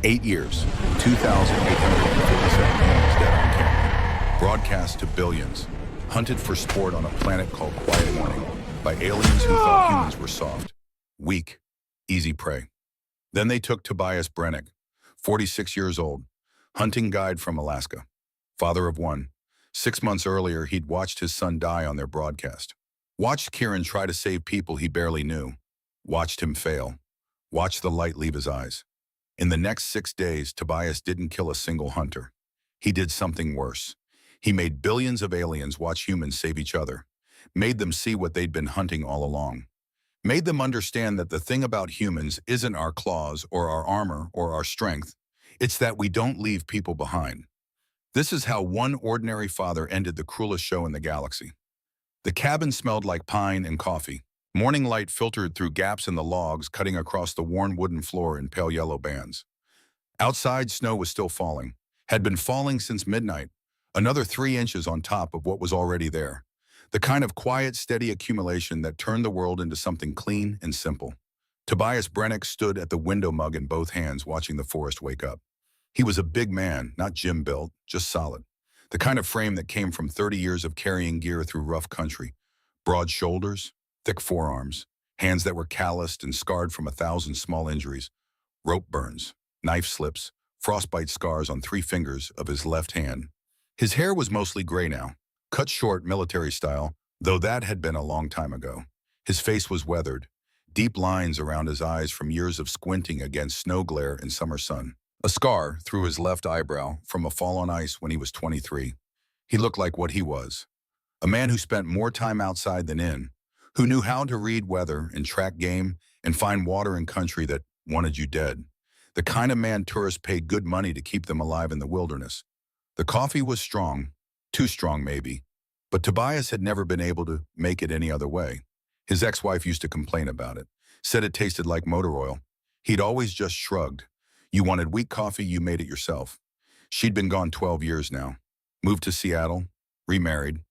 8 years, 2,857 humans dead on camera. Broadcast to billions. Hunted for sport on a planet called Quiet Morning by aliens who thought humans were soft, weak, easy prey. Then they took Tobias Brennick, 46 years old, hunting guide from Alaska, father of one. 6 months earlier, he'd watched his son die on their broadcast. Watched Kieran try to save people he barely knew. Watched him fail. Watched the light leave his eyes. In the next 6 days, Tobias didn't kill a single hunter. He did something worse. He made billions of aliens watch humans save each other. Made them see what they'd been hunting all along. Made them understand that the thing about humans isn't our claws or our armor or our strength. It's that we don't leave people behind. This is how one ordinary father ended the cruelest show in the galaxy. The cabin smelled like pine and coffee. Morning light filtered through gaps in the logs, cutting across the worn wooden floor in pale yellow bands. Outside, snow was still falling. Had been falling since midnight, another 3 inches on top of what was already there. The kind of quiet, steady accumulation that turned the world into something clean and simple. Tobias Brennick stood at the window mug in both hands, watching the forest wake up. He was a big man, not gym built, just solid. The kind of frame that came from 30 years of carrying gear through rough country. Broad shoulders, thick forearms, hands that were calloused and scarred from 1,000 small injuries, rope burns, knife slips, frostbite scars on 3 fingers of his left hand. His hair was mostly gray now, cut short military style, though that had been a long time ago. His face was weathered, deep lines around his eyes from years of squinting against snow glare and summer sun. A scar through his left eyebrow from a fall on ice when he was 23. He looked like what he was, a man who spent more time outside than in, who knew how to read weather and track game and find water in country that wanted you dead. The kind of man tourists pay good money to keep them alive in the wilderness. The coffee was strong, too strong maybe, but Tobias had never been able to make it any other way. His ex-wife used to complain about it, said it tasted like motor oil. He'd always just shrugged. You wanted weak coffee, you made it yourself. She'd been gone 12 years now. Moved to Seattle, remarried.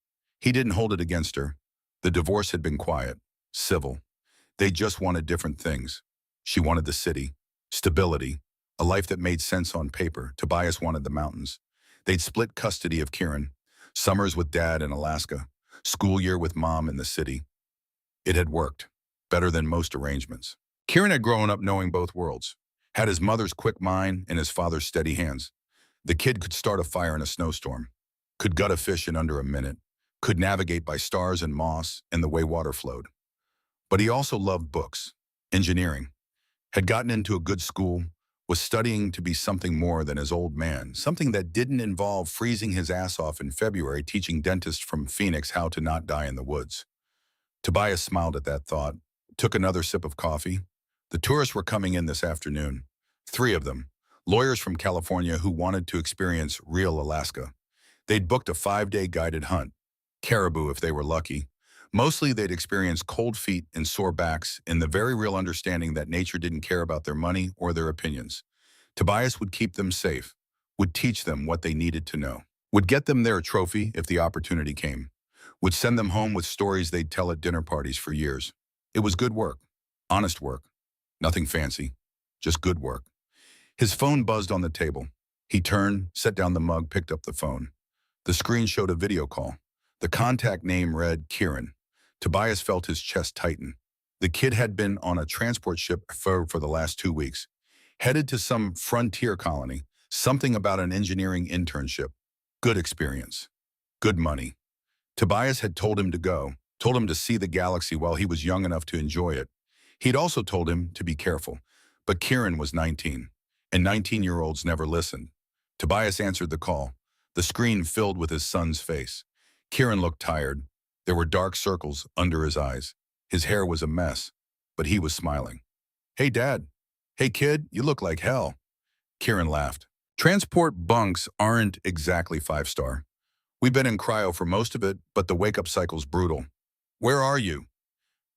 He didn't hold it against her. The divorce had been quiet, civil. They just wanted different things. She wanted the city, stability, a life that made sense on paper. Tobias wanted the mountains. They'd split custody of Kieran, summers with dad in Alaska, school year with mom in the city. It had worked, better than most arrangements. Kieran had grown up knowing both worlds, had his mother's quick mind and his father's steady hands. The kid could start a fire in a snowstorm, could gut a fish in under a minute, could navigate by stars and moss and the way water flowed. But he also loved books, engineering, had gotten into a good school, was studying to be something more than his old man, something that didn't involve freezing his ass off in February teaching dentists from Phoenix how to not die in the woods. Tobias smiled at that thought, took another sip of coffee. The tourists were coming in this afternoon, 3 of them, lawyers from California who wanted to experience real Alaska. They'd booked a 5-day guided hunt, caribou if they were lucky. Mostly they'd experience cold feet and sore backs in the very real understanding that nature didn't care about their money or their opinions. Tobias would keep them safe, would teach them what they needed to know, would get them their trophy if the opportunity came, would send them home with stories they'd tell at dinner parties for years. It was good work, honest work, nothing fancy, just good work. His phone buzzed on the table. He turned, set down the mug, picked up the phone. The screen showed a video call. The contact name read Kieran. Tobias felt his chest tighten. The kid had been on a transport ship for the last 2 weeks, headed to some frontier colony, something about an engineering internship. Good experience. Good money. Tobias had told him to go, told him to see the galaxy while he was young enough to enjoy it. He'd also told him to be careful. But Kieran was 19, and 19-year-olds never listened. Tobias answered the call. The screen filled with his son's face. Kieran looked tired. There were dark circles under his eyes. His hair was a mess, but he was smiling. Hey, Dad. Hey, kid, you look like hell. Kieran laughed. Transport bunks aren't exactly 5-star. We've been in cryo for most of it, but the wake-up cycle's brutal. Where are you?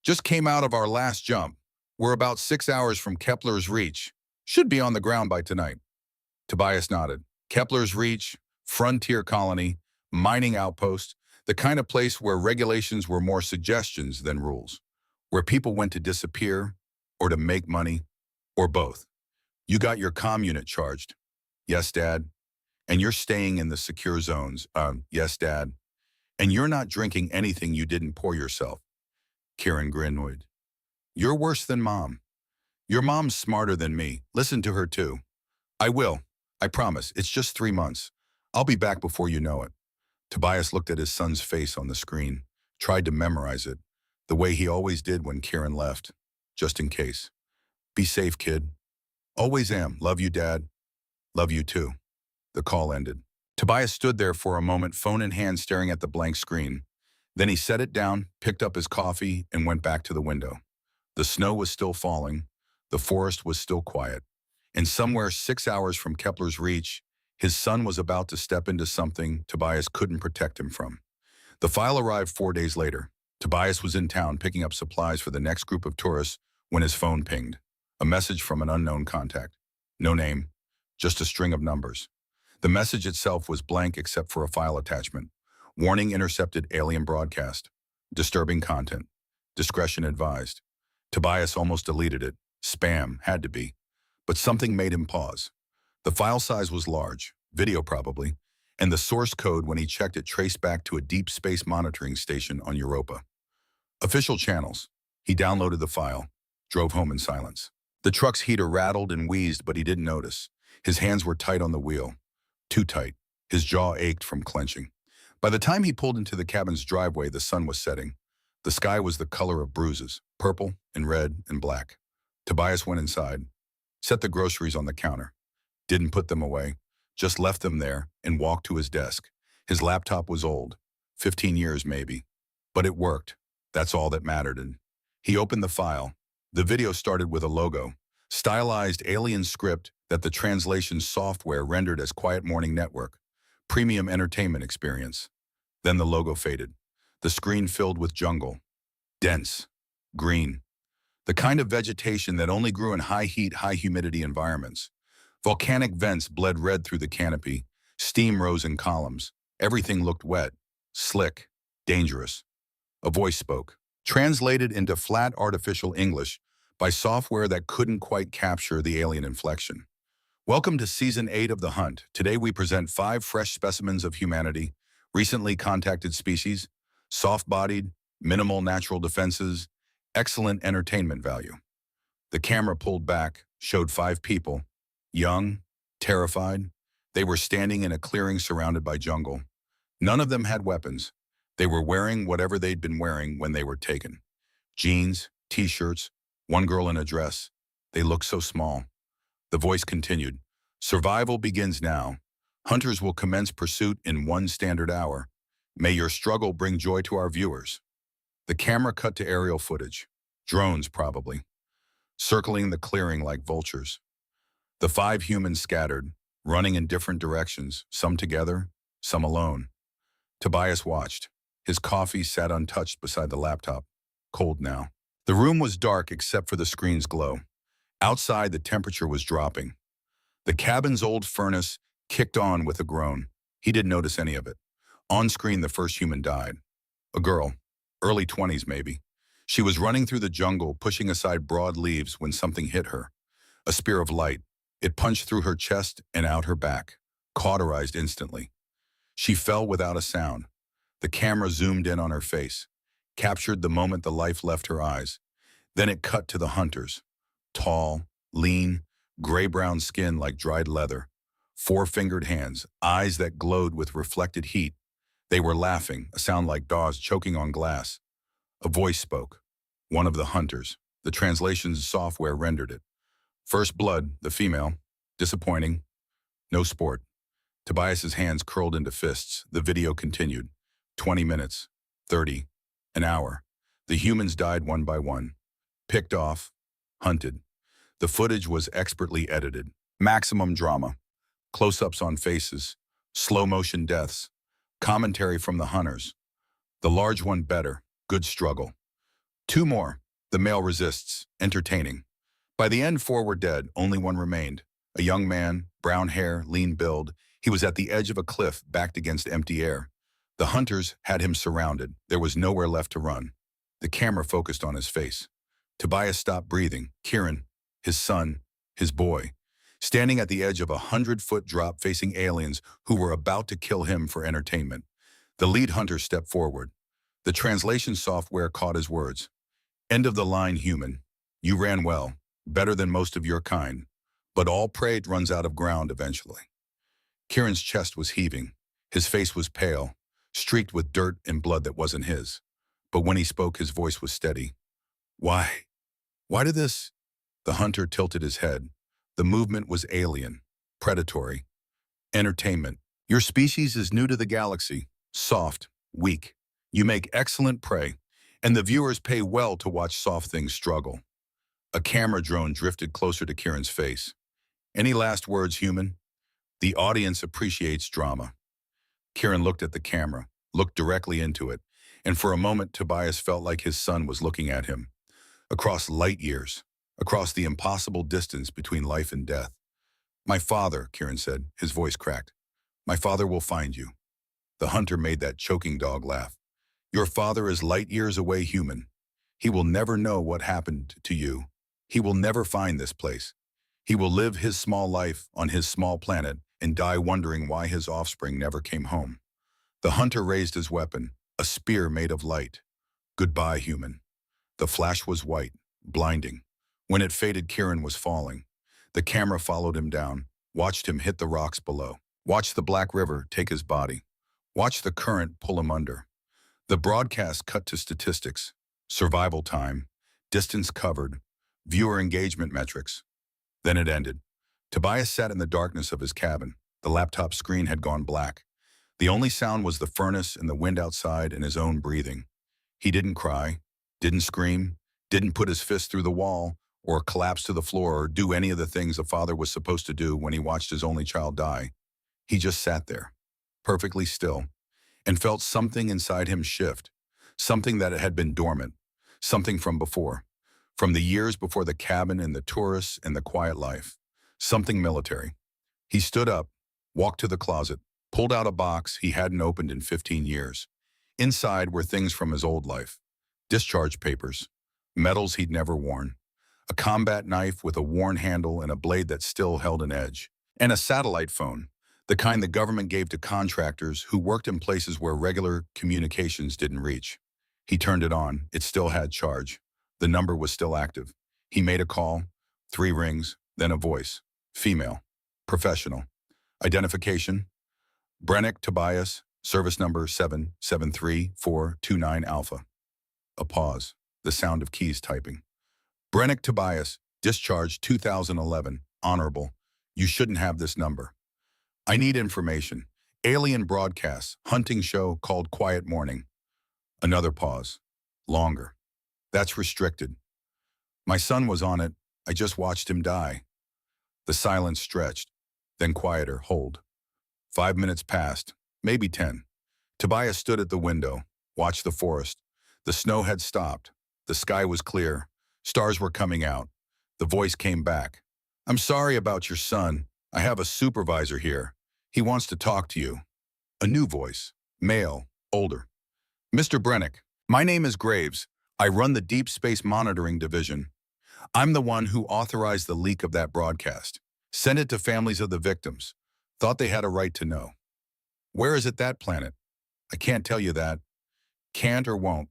Just came out of our last jump. We're about 6 hours from Kepler's Reach. Should be on the ground by tonight. Tobias nodded. Kepler's Reach, frontier colony, mining outpost, the kind of place where regulations were more suggestions than rules, where people went to disappear or to make money or both. You got your comm unit charged. Yes, Dad. And you're staying in the secure zones. Yes, Dad. And you're not drinking anything you didn't pour yourself. Kieran grinned. You're worse than Mom. Your mom's smarter than me. Listen to her too. I will. I promise. It's just 3 months. I'll be back before you know it. Tobias looked at his son's face on the screen, tried to memorize it, the way he always did when Kieran left, just in case. Be safe, kid. Always am. Love you, Dad. Love you too. The call ended. Tobias stood there for a moment, phone in hand, staring at the blank screen. Then he set it down, picked up his coffee, and went back to the window. The snow was still falling. The forest was still quiet. And somewhere 6 hours from Kepler's reach, his son was about to step into something Tobias couldn't protect him from. The file arrived 4 days later. Tobias was in town picking up supplies for the next group of tourists when his phone pinged. A message from an unknown contact. No name, just a string of numbers. The message itself was blank except for a file attachment. Warning: intercepted alien broadcast. Disturbing content. Discretion advised. Tobias almost deleted it. Spam, had to be. But something made him pause. The file size was large, video probably, and the source code, when he checked it, traced back to a deep space monitoring station on Europa. Official channels. He downloaded the file, drove home in silence. The truck's heater rattled and wheezed, but he didn't notice. His hands were tight on the wheel. Too tight. His jaw ached from clenching. By the time he pulled into the cabin's driveway, the sun was setting. The sky was the color of bruises, purple and red and black. Tobias went inside, set the groceries on the counter, didn't put them away, just left them there and walked to his desk. His laptop was old, 15 years maybe, but it worked. That's all that mattered. And he opened the file. The video started with a logo, stylized alien script that the translation software rendered as Quiet Morning Network, premium entertainment experience. Then the logo faded. The screen filled with jungle, dense, green, the kind of vegetation that only grew in high heat, high humidity environments. Volcanic vents bled red through the canopy. Steam rose in columns. Everything looked wet, slick, dangerous. A voice spoke, translated into flat artificial English by software that couldn't quite capture the alien inflection. Welcome to Season 8 of The Hunt. Today we present 5 fresh specimens of humanity, recently contacted species, soft-bodied, minimal natural defenses, excellent entertainment value. The camera pulled back, showed 5 people, young, terrified. They were standing in a clearing surrounded by jungle. None of them had weapons. They were wearing whatever they'd been wearing when they were taken. Jeans, t-shirts, one girl in a dress. They looked so small. The voice continued, "Survival begins now. Hunters will commence pursuit in 1 standard hour. May your struggle bring joy to our viewers." The camera cut to aerial footage. Drones, probably, circling the clearing like vultures. The 5 humans scattered, running in different directions, some together, some alone. Tobias watched. His coffee sat untouched beside the laptop, cold now. The room was dark except for the screen's glow. Outside, the temperature was dropping. The cabin's old furnace kicked on with a groan. He didn't notice any of it. On screen, the first human died. A girl, early 20s maybe. She was running through the jungle, pushing aside broad leaves when something hit her. A spear of light. It punched through her chest and out her back, cauterized instantly. She fell without a sound. The camera zoomed in on her face, captured the moment the life left her eyes. Then it cut to the hunters. Tall, lean, gray-brown skin like dried leather. 4-fingered hands, eyes that glowed with reflected heat. They were laughing, a sound like dogs choking on glass. A voice spoke. One of the hunters. The translation software rendered it. First blood, the female. Disappointing. No sport. Tobias's hands curled into fists. The video continued. 20 minutes. 30. An hour. The humans died one by one. Picked off. Hunted. The footage was expertly edited. Maximum drama. Close-ups on faces. Slow-motion deaths. Commentary from the hunters. The large one better. Good struggle. 2 more. The male resists. Entertaining. By the end, 4 were dead. Only 1 remained. A young man, brown hair, lean build. He was at the edge of a cliff, backed against empty air. The hunters had him surrounded. There was nowhere left to run. The camera focused on his face. Tobias stopped breathing. Kieran, his son, his boy. standing at the edge of a 100-foot drop facing aliens who were about to kill him for entertainment. The lead hunter stepped forward. The translation software caught his words. "End of the line, human. You ran well, better than most of your kind. But all prey runs out of ground eventually." Kieran's chest was heaving. His face was pale, streaked with dirt and blood that wasn't his. But when he spoke, his voice was steady. "Why? Why did this?" The hunter tilted his head. The movement was alien, predatory. "Entertainment. Your species is new to the galaxy. Soft, weak. You make excellent prey, and the viewers pay well to watch soft things struggle." A camera drone drifted closer to Kieran's face. "Any last words, human?" "The audience appreciates drama." Kieran looked at the camera, looked directly into it, and for a moment Tobias felt like his son was looking at him. Across light years, across the impossible distance between life and death. "My father," Kieran said, his voice cracked. "My father will find you." The hunter made that choking dog laugh. "Your father is light years away, human. He will never know what happened to you. He will never find this place. He will live his small life on his small planet and die wondering why his offspring never came home." The hunter raised his weapon, a spear made of light. "Goodbye, human." The flash was white, blinding. When it faded, Kieran was falling. The camera followed him down, watched him hit the rocks below, watched the Black River take his body, watched the current pull him under. The broadcast cut to statistics: survival time, distance covered, viewer engagement metrics. Then it ended. Tobias sat in the darkness of his cabin. The laptop screen had gone black. The only sound was the furnace and the wind outside and his own breathing. He didn't cry, didn't scream, didn't put his fist through the wall, or collapse to the floor, or do any of the things a father was supposed to do when he watched his only child die. He just sat there, perfectly still, and felt something inside him shift, something that had been dormant, something from before, from the years before the cabin and the tourists and the quiet life, something military. He stood up, walked to the closet, pulled out a box he hadn't opened in 15 years. Inside were things from his old life: discharge papers, medals he'd never worn, a combat knife with a worn handle and a blade that still held an edge, and a satellite phone, the kind the government gave to contractors who worked in places where regular communications didn't reach. He turned it on. It still had charge. The number was still active. He made a call, 3 rings, then a voice. Female. Professional. Identification: Brennick Tobias, service number 773429 Alpha. A pause. The sound of keys typing. "Brennick Tobias, discharged 2011, honorable. You shouldn't have this number. I need information. Alien broadcasts, hunting show called Quiet Morning." Another pause. Longer. "That's restricted. My son was on it. I just watched him die." The silence stretched, then quieter. Hold. 5 minutes passed, maybe 10. Tobias stood at the window, watched the forest. The snow had stopped. The sky was clear. Stars were coming out. The voice came back. "I'm sorry about your son. I have a supervisor here. He wants to talk to you." A new voice. Male, older. "Mr. Brennick, my name is Graves. I run the Deep Space Monitoring Division. I'm the one who authorized the leak of that broadcast. Sent it to families of the victims. Thought they had a right to know." "Where is it, that planet?" "I can't tell you that." "Can't or won't?"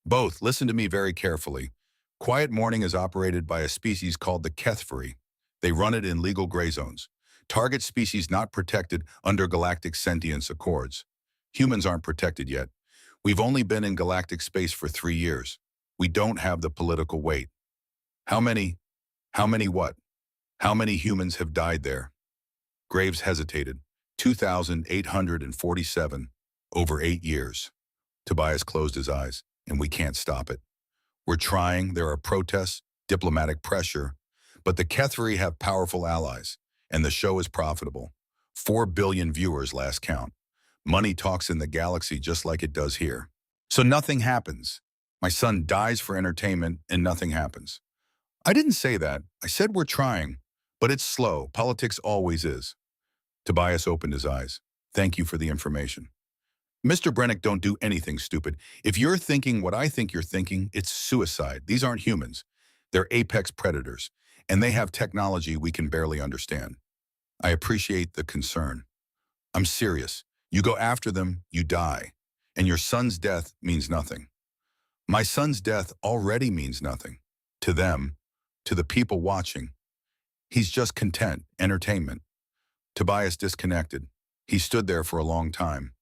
"Both. Listen to me very carefully. Quiet Morning is operated by a species called the HFY. They run it in legal gray zones. Target species not protected under galactic sentience accords. Humans aren't protected yet. We've only been in galactic space for 3 years. We don't have the political weight." How many what? How many humans have died there?" Graves hesitated. 2,847, over 8 years. Tobias closed his eyes. "And we can't stop it. We're trying. There are protests, diplomatic pressure, but the Kethri have powerful allies, and the show is profitable. 4 billion viewers last count. Money talks in the galaxy just like it does here. So nothing happens. My son dies for entertainment and nothing happens." "I didn't say that. I said we're trying, but it's slow. Politics always is." Tobias opened his eyes. "Thank you for the information." "Mr. Brennick, don't do anything stupid. If you're thinking what I think you're thinking, it's suicide. These aren't humans. They're apex predators. And they have technology we can barely understand. I appreciate the concern. I'm serious. You go after them, you die. And your son's death means nothing. My son's death already means nothing. To them, to the people watching. He's just content, entertainment. Tobias disconnected. He stood there for a long time.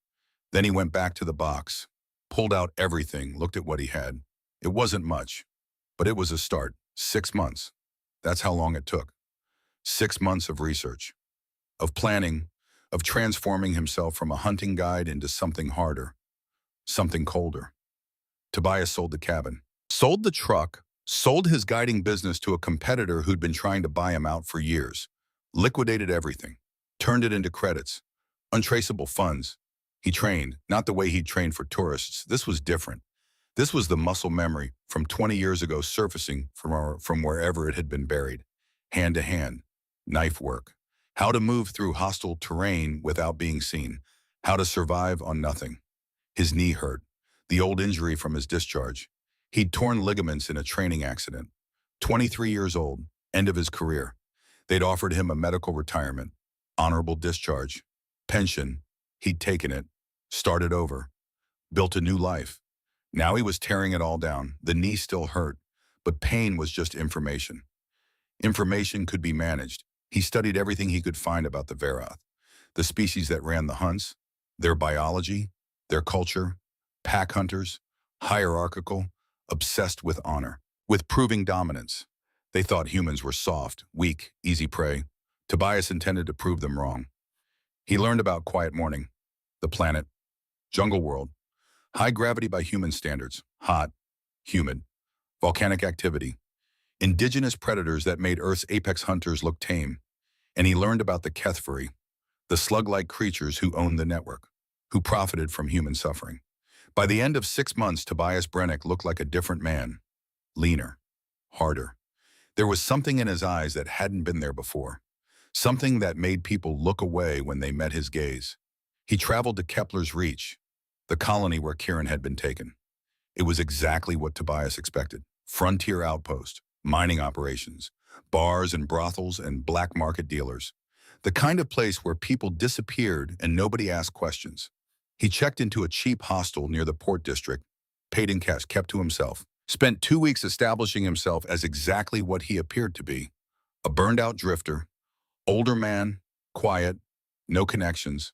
Then he went back to the box, pulled out everything, looked at what he had. It wasn't much, but it was a start. 6 months. That's how long it took. 6 months of research, of planning, of transforming himself from a hunting guide into something harder, something colder. Tobias sold the cabin, sold the truck, sold his guiding business to a competitor who'd been trying to buy him out for years, liquidated everything, turned it into credits, untraceable funds. He trained, not the way he'd trained for tourists. This was different. This was the muscle memory from 20 years ago surfacing from wherever it had been buried. Hand to hand, knife work, how to move through hostile terrain without being seen, how to survive on nothing. His knee hurt, the old injury from his discharge. He'd torn ligaments in a training accident. 23 years old, end of his career. They'd offered him a medical retirement, honorable discharge, pension. He'd taken it, started over, built a new life. Now he was tearing it all down. The knee still hurt, but pain was just information. Information could be managed. He studied everything he could find about the Varath, the species that ran the hunts, their biology, their culture, pack hunters, hierarchical, obsessed with honor, with proving dominance. They thought humans were soft, weak, easy prey. Tobias intended to prove them wrong. He learned about quiet morning, the planet, jungle world, high gravity by human standards, hot, humid, volcanic activity, indigenous predators that made Earth's apex hunters look tame. And he learned about the Kethvari, the slug-like creatures who owned the network, who profited from human suffering. By the end of 6 months, Tobias Brennick looked like a different man, leaner, harder. There was something in his eyes that hadn't been there before, something that made people look away when they met his gaze. He traveled to Kepler's Reach, the colony where Kieran had been taken. It was exactly what Tobias expected. Frontier outpost, mining operations, bars and brothels and black market dealers. The kind of place where people disappeared and nobody asked questions. He checked into a cheap hostel near the port district, paid in cash, kept to himself, spent 2 weeks establishing himself as exactly what he appeared to be, a burned-out drifter, older man, quiet, no connections,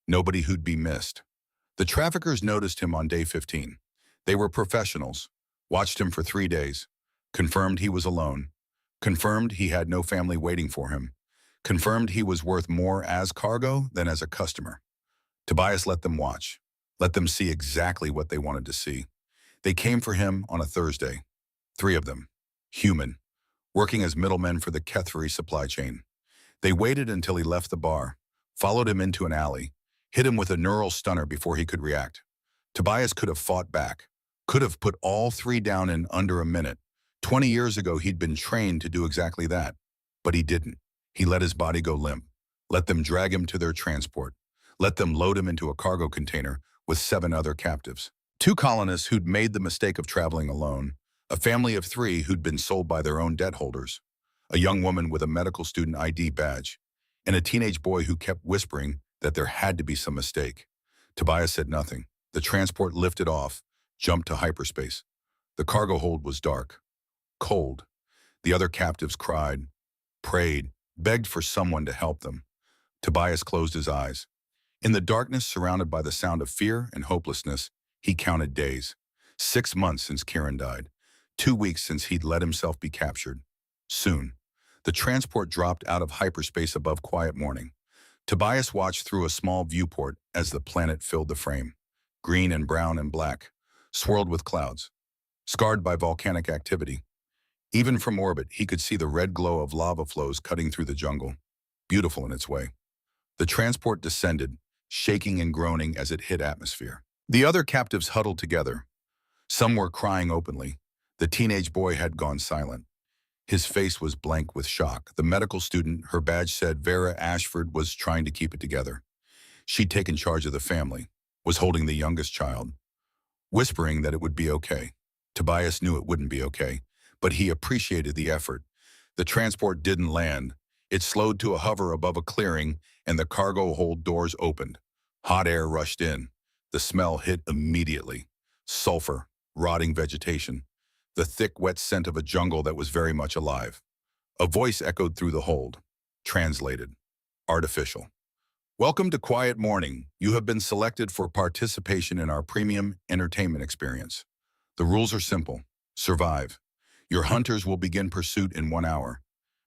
nobody who'd be missed. The traffickers noticed him on day 15. They were professionals, watched him for 3 days, confirmed he was alone, confirmed he had no family waiting for him, confirmed he was worth more as cargo than as a customer. Tobias let them watch, let them see exactly what they wanted to see. They came for him on a Thursday, 3 of them, human, working as middlemen for the Kethvari supply chain. They waited until he left the bar, followed him into an alley, hit him with a neural stunner before he could react. Tobias could have fought back, could have put all 3 down in under a minute. 20 years ago, he'd been trained to do exactly that, but he didn't. He let his body go limp, let them drag him to their transport, let them load him into a cargo container with 7 other captives. 2 colonists who'd made the mistake of traveling alone, a family of 3 who'd been sold by their own debt holders, a young woman with a medical student ID badge, and a teenage boy who kept whispering that there had to be some mistake. Tobias said nothing. The transport lifted off, jumped to hyperspace. The cargo hold was dark, cold. The other captives cried, prayed, begged for someone to help them. Tobias closed his eyes. In the darkness, surrounded by the sound of fear and hopelessness, he counted days. 6 months since Kieran died. 2 weeks since he'd let himself be captured. Soon, the transport dropped out of hyperspace above quiet morning. Tobias watched through a small viewport as the planet filled the frame. Green and brown and black, swirled with clouds, scarred by volcanic activity. Even from orbit, he could see the red glow of lava flows cutting through the jungle, beautiful in its way. The transport descended, shaking and groaning as it hit atmosphere. The other captives huddled together. Some were crying openly. The teenage boy had gone silent. His face was blank with shock. The medical student, her badge said Vera Ashford, was trying to keep it together. She'd taken charge of the family, was holding the youngest child, whispering that it would be okay. Tobias knew it wouldn't be okay, but he appreciated the effort. The transport didn't land. It slowed to a hover above a clearing, and the cargo hold doors opened. Hot air rushed in. The smell hit immediately. Sulfur, rotting vegetation, the thick, wet scent of a jungle that was very much alive. A voice echoed through the hold. Translated. Artificial. Welcome to Quiet Morning. You have been selected for participation in our premium entertainment experience. The rules are simple. Survive. Your hunters will begin pursuit in 1 hour.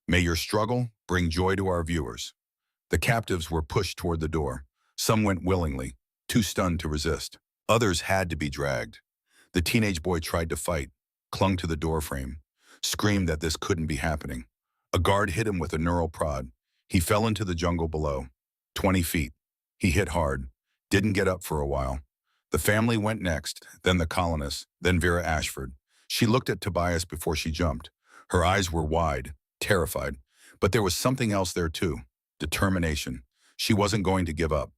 May your struggle bring joy to our viewers. The captives were pushed toward the door. Some went willingly, too stunned to resist. Others had to be dragged. The teenage boy tried to fight, clung to the doorframe, screamed that this couldn't be happening. A guard hit him with a neural prod. He fell into the jungle below. 20 feet. He hit hard, didn't get up for a while. The family went next, then the colonists, then Vera Ashford. She looked at Tobias before she jumped. Her eyes were wide, terrified. But there was something else there too. Determination. She wasn't going to give up.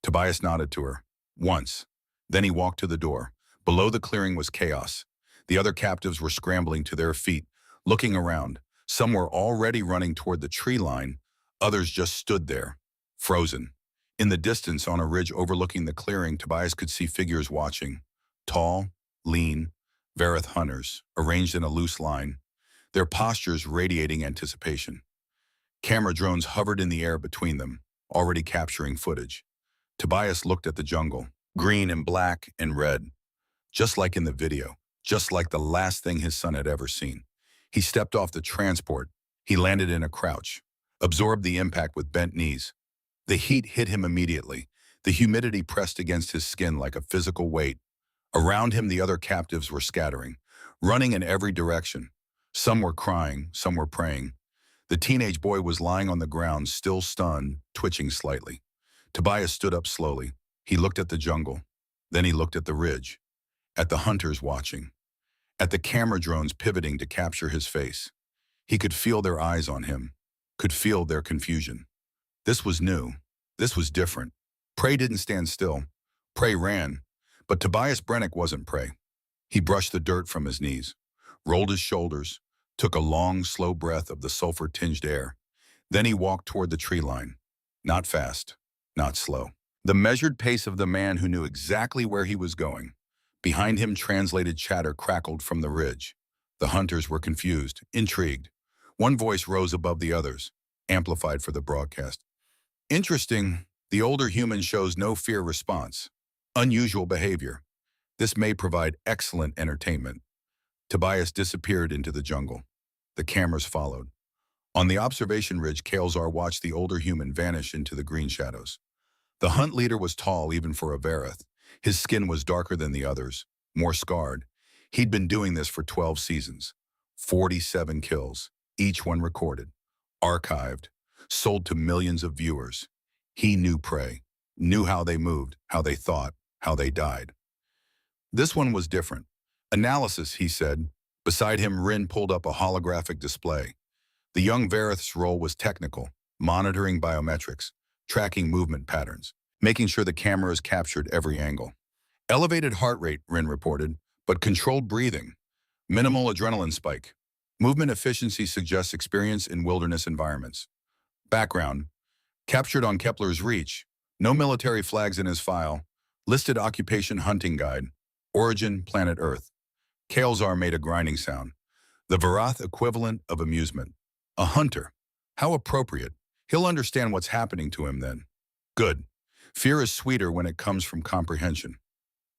Tobias nodded to her. Once. Then he walked to the door. Below the clearing was chaos. The other captives were scrambling to their feet, looking around. Some were already running toward the tree line. Others just stood there, frozen. In the distance, on a ridge overlooking the clearing, Tobias could see figures watching. Tall, lean, Vareth hunters, arranged in a loose line, their postures radiating anticipation. Camera drones hovered in the air between them, already capturing footage. Tobias looked at the jungle, green and black and red, just like in the video, just like the last thing his son had ever seen. He stepped off the transport. He landed in a crouch, absorbed the impact with bent knees. The heat hit him immediately. The humidity pressed against his skin like a physical weight. Around him, the other captives were scattering, running in every direction. Some were crying, some were praying. The teenage boy was lying on the ground, still stunned, twitching slightly. Tobias stood up slowly. He looked at the jungle. Then he looked at the ridge, at the hunters watching, at the camera drones pivoting to capture his face. He could feel their eyes on him, could feel their confusion. This was new. This was different. Prey didn't stand still. Prey ran. But Tobias Brennick wasn't prey. He brushed the dirt from his knees, rolled his shoulders, took a long, slow breath of the sulfur-tinged air. Then he walked toward the tree line. Not fast, not slow. The measured pace of the man who knew exactly where he was going. Behind him, translated chatter crackled from the ridge. The hunters were confused, intrigued. One voice rose above the others, amplified for the broadcast. Interesting, the older human shows no fear response. Unusual behavior. This may provide excellent entertainment. Tobias disappeared into the jungle. The cameras followed. On the observation ridge, Kael'Zar watched the older human vanish into the green shadows. The hunt leader was tall even for a Vareth. His skin was darker than the others, more scarred. He'd been doing this for 12 seasons. 47 kills, each one recorded, archived, sold to millions of viewers. He knew prey, knew how they moved, how they thought, how they died. This one was different. Analysis, he said. Beside him, Rin pulled up a holographic display. The young Vareth's role was technical, monitoring biometrics, tracking movement patterns, making sure the cameras captured every angle. Elevated heart rate, Rin reported, but controlled breathing. Minimal adrenaline spike. Movement efficiency suggests experience in wilderness environments. Background. Captured on Kepler's Reach. No military flags in his file. Listed occupation hunting guide. Origin, planet Earth. Kael'Zar made a grinding sound. The Varath equivalent of amusement. A hunter. How appropriate. He'll understand what's happening to him then. Good. Fear is sweeter when it comes from comprehension.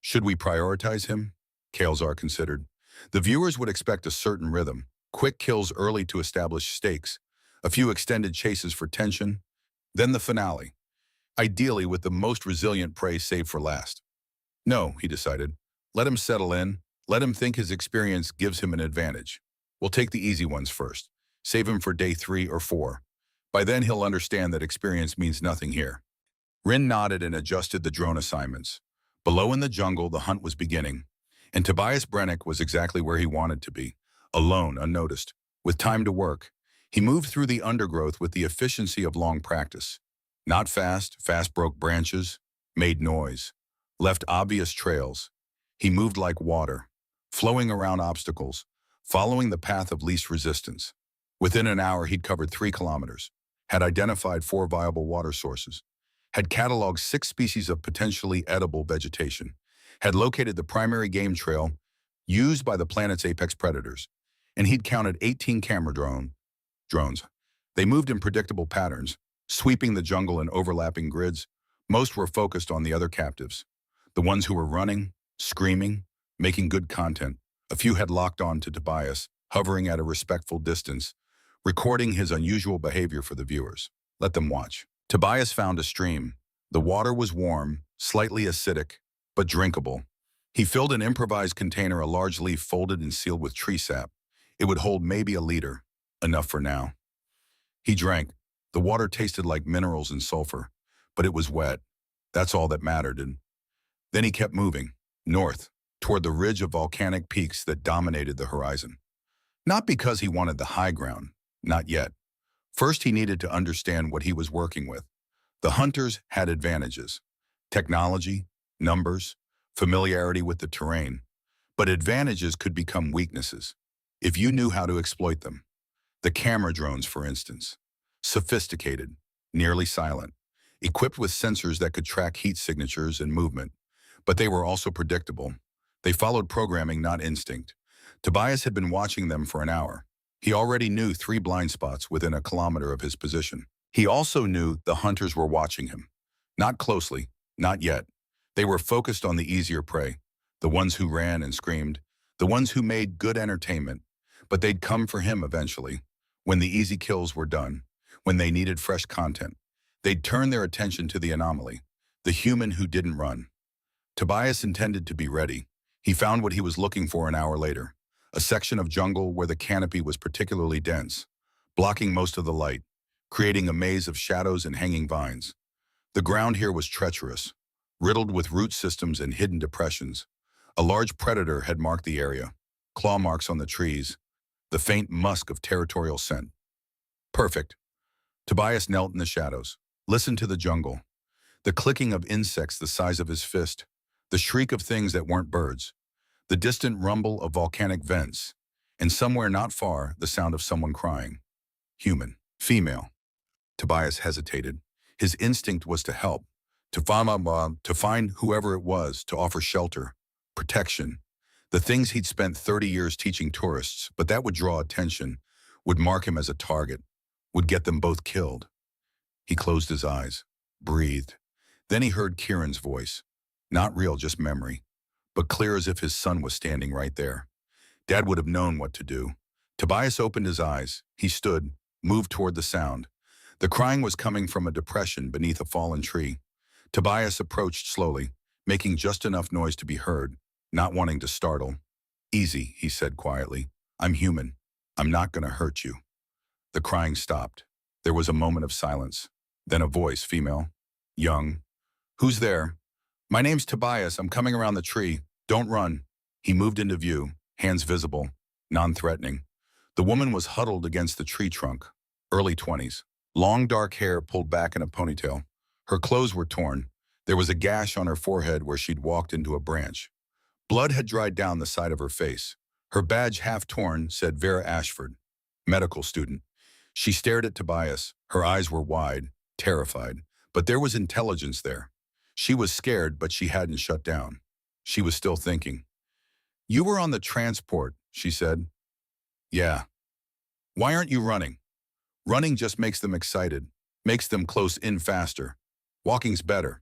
Should we prioritize him? Kael'Zar considered. The viewers would expect a certain rhythm. Quick kills early to establish stakes. A few extended chases for tension. Then the finale. Ideally with the most resilient prey saved for last. No, he decided. Let him settle in. Let him think his experience gives him an advantage. We'll take the easy ones first. Save him for day 3 or 4. By then he'll understand that experience means nothing here. Rin nodded and adjusted the drone assignments. Below in the jungle, the hunt was beginning. And Tobias Brennick was exactly where he wanted to be. Alone, unnoticed, with time to work. He moved through the undergrowth with the efficiency of long practice. Not fast, broke branches, made noise, left obvious trails. He moved like water, flowing around obstacles, following the path of least resistance. Within an hour, he'd covered 3 kilometers, had identified 4 viable water sources, had cataloged 6 species of potentially edible vegetation, had located the primary game trail used by the planet's apex predators, and he'd counted 18 drones. They moved in predictable patterns, sweeping the jungle in overlapping grids. Most were focused on the other captives, the ones who were running, screaming, making good content. A few had locked on to Tobias, hovering at a respectful distance, recording his unusual behavior for the viewers. Let them watch. Tobias found a stream. The water was warm, slightly acidic, but drinkable. He filled an improvised container, a large leaf folded and sealed with tree sap. It would hold maybe a liter, enough for now. He drank. The water tasted like minerals and sulfur, but it was wet. That's all that mattered. And then he kept moving, north, toward the ridge of volcanic peaks that dominated the horizon. Not because he wanted the high ground, not yet. First, he needed to understand what he was working with. The hunters had advantages: technology, numbers, familiarity with the terrain. But advantages could become weaknesses if you knew how to exploit them. The camera drones, for instance. Sophisticated, nearly silent, equipped with sensors that could track heat signatures and movement. But they were also predictable. They followed programming, not instinct. Tobias had been watching them for an hour. He already knew 3 blind spots within a kilometer of his position. He also knew the hunters were watching him. Not closely, not yet. They were focused on the easier prey, the ones who ran and screamed, the ones who made good entertainment. But they'd come for him eventually, when the easy kills were done, when they needed fresh content. They'd turn their attention to the anomaly, the human who didn't run. Tobias intended to be ready. He found what he was looking for an hour later, a section of jungle where the canopy was particularly dense, blocking most of the light, creating a maze of shadows and hanging vines. The ground here was treacherous, riddled with root systems and hidden depressions. A large predator had marked the area, claw marks on the trees, the faint musk of territorial scent. Perfect. Tobias knelt in the shadows, listened to the jungle, the clicking of insects the size of his fist, the shriek of things that weren't birds, the distant rumble of volcanic vents, and somewhere not far, the sound of someone crying. Human. Female. Tobias hesitated. His instinct was to help, to find whoever it was, to offer shelter, protection, the things he'd spent 30 years teaching tourists, but that would draw attention, would mark him as a target, would get them both killed. He closed his eyes, breathed. Then he heard Kieran's voice. Not real, just memory, but clear as if his son was standing right there. Dad would have known what to do. Tobias opened his eyes. He stood, moved toward the sound. The crying was coming from a depression beneath a fallen tree. Tobias approached slowly, making just enough noise to be heard, not wanting to startle. Easy, he said quietly. I'm human. I'm not going to hurt you. The crying stopped. There was a moment of silence. Then a voice, female, young. Who's there? My name's Tobias. I'm coming around the tree. Don't run. He moved into view, hands visible, non-threatening. The woman was huddled against the tree trunk, early 20s. Long dark hair pulled back in a ponytail. Her clothes were torn. There was a gash on her forehead where she'd walked into a branch. Blood had dried down the side of her face. Her badge, half torn, said Vera Ashford, medical student. She stared at Tobias. Her eyes were wide, terrified, but there was intelligence there. She was scared, but she hadn't shut down. She was still thinking. You were on the transport, she said. Yeah. Why aren't you running? Running just makes them excited, makes them close in faster. Walking's better.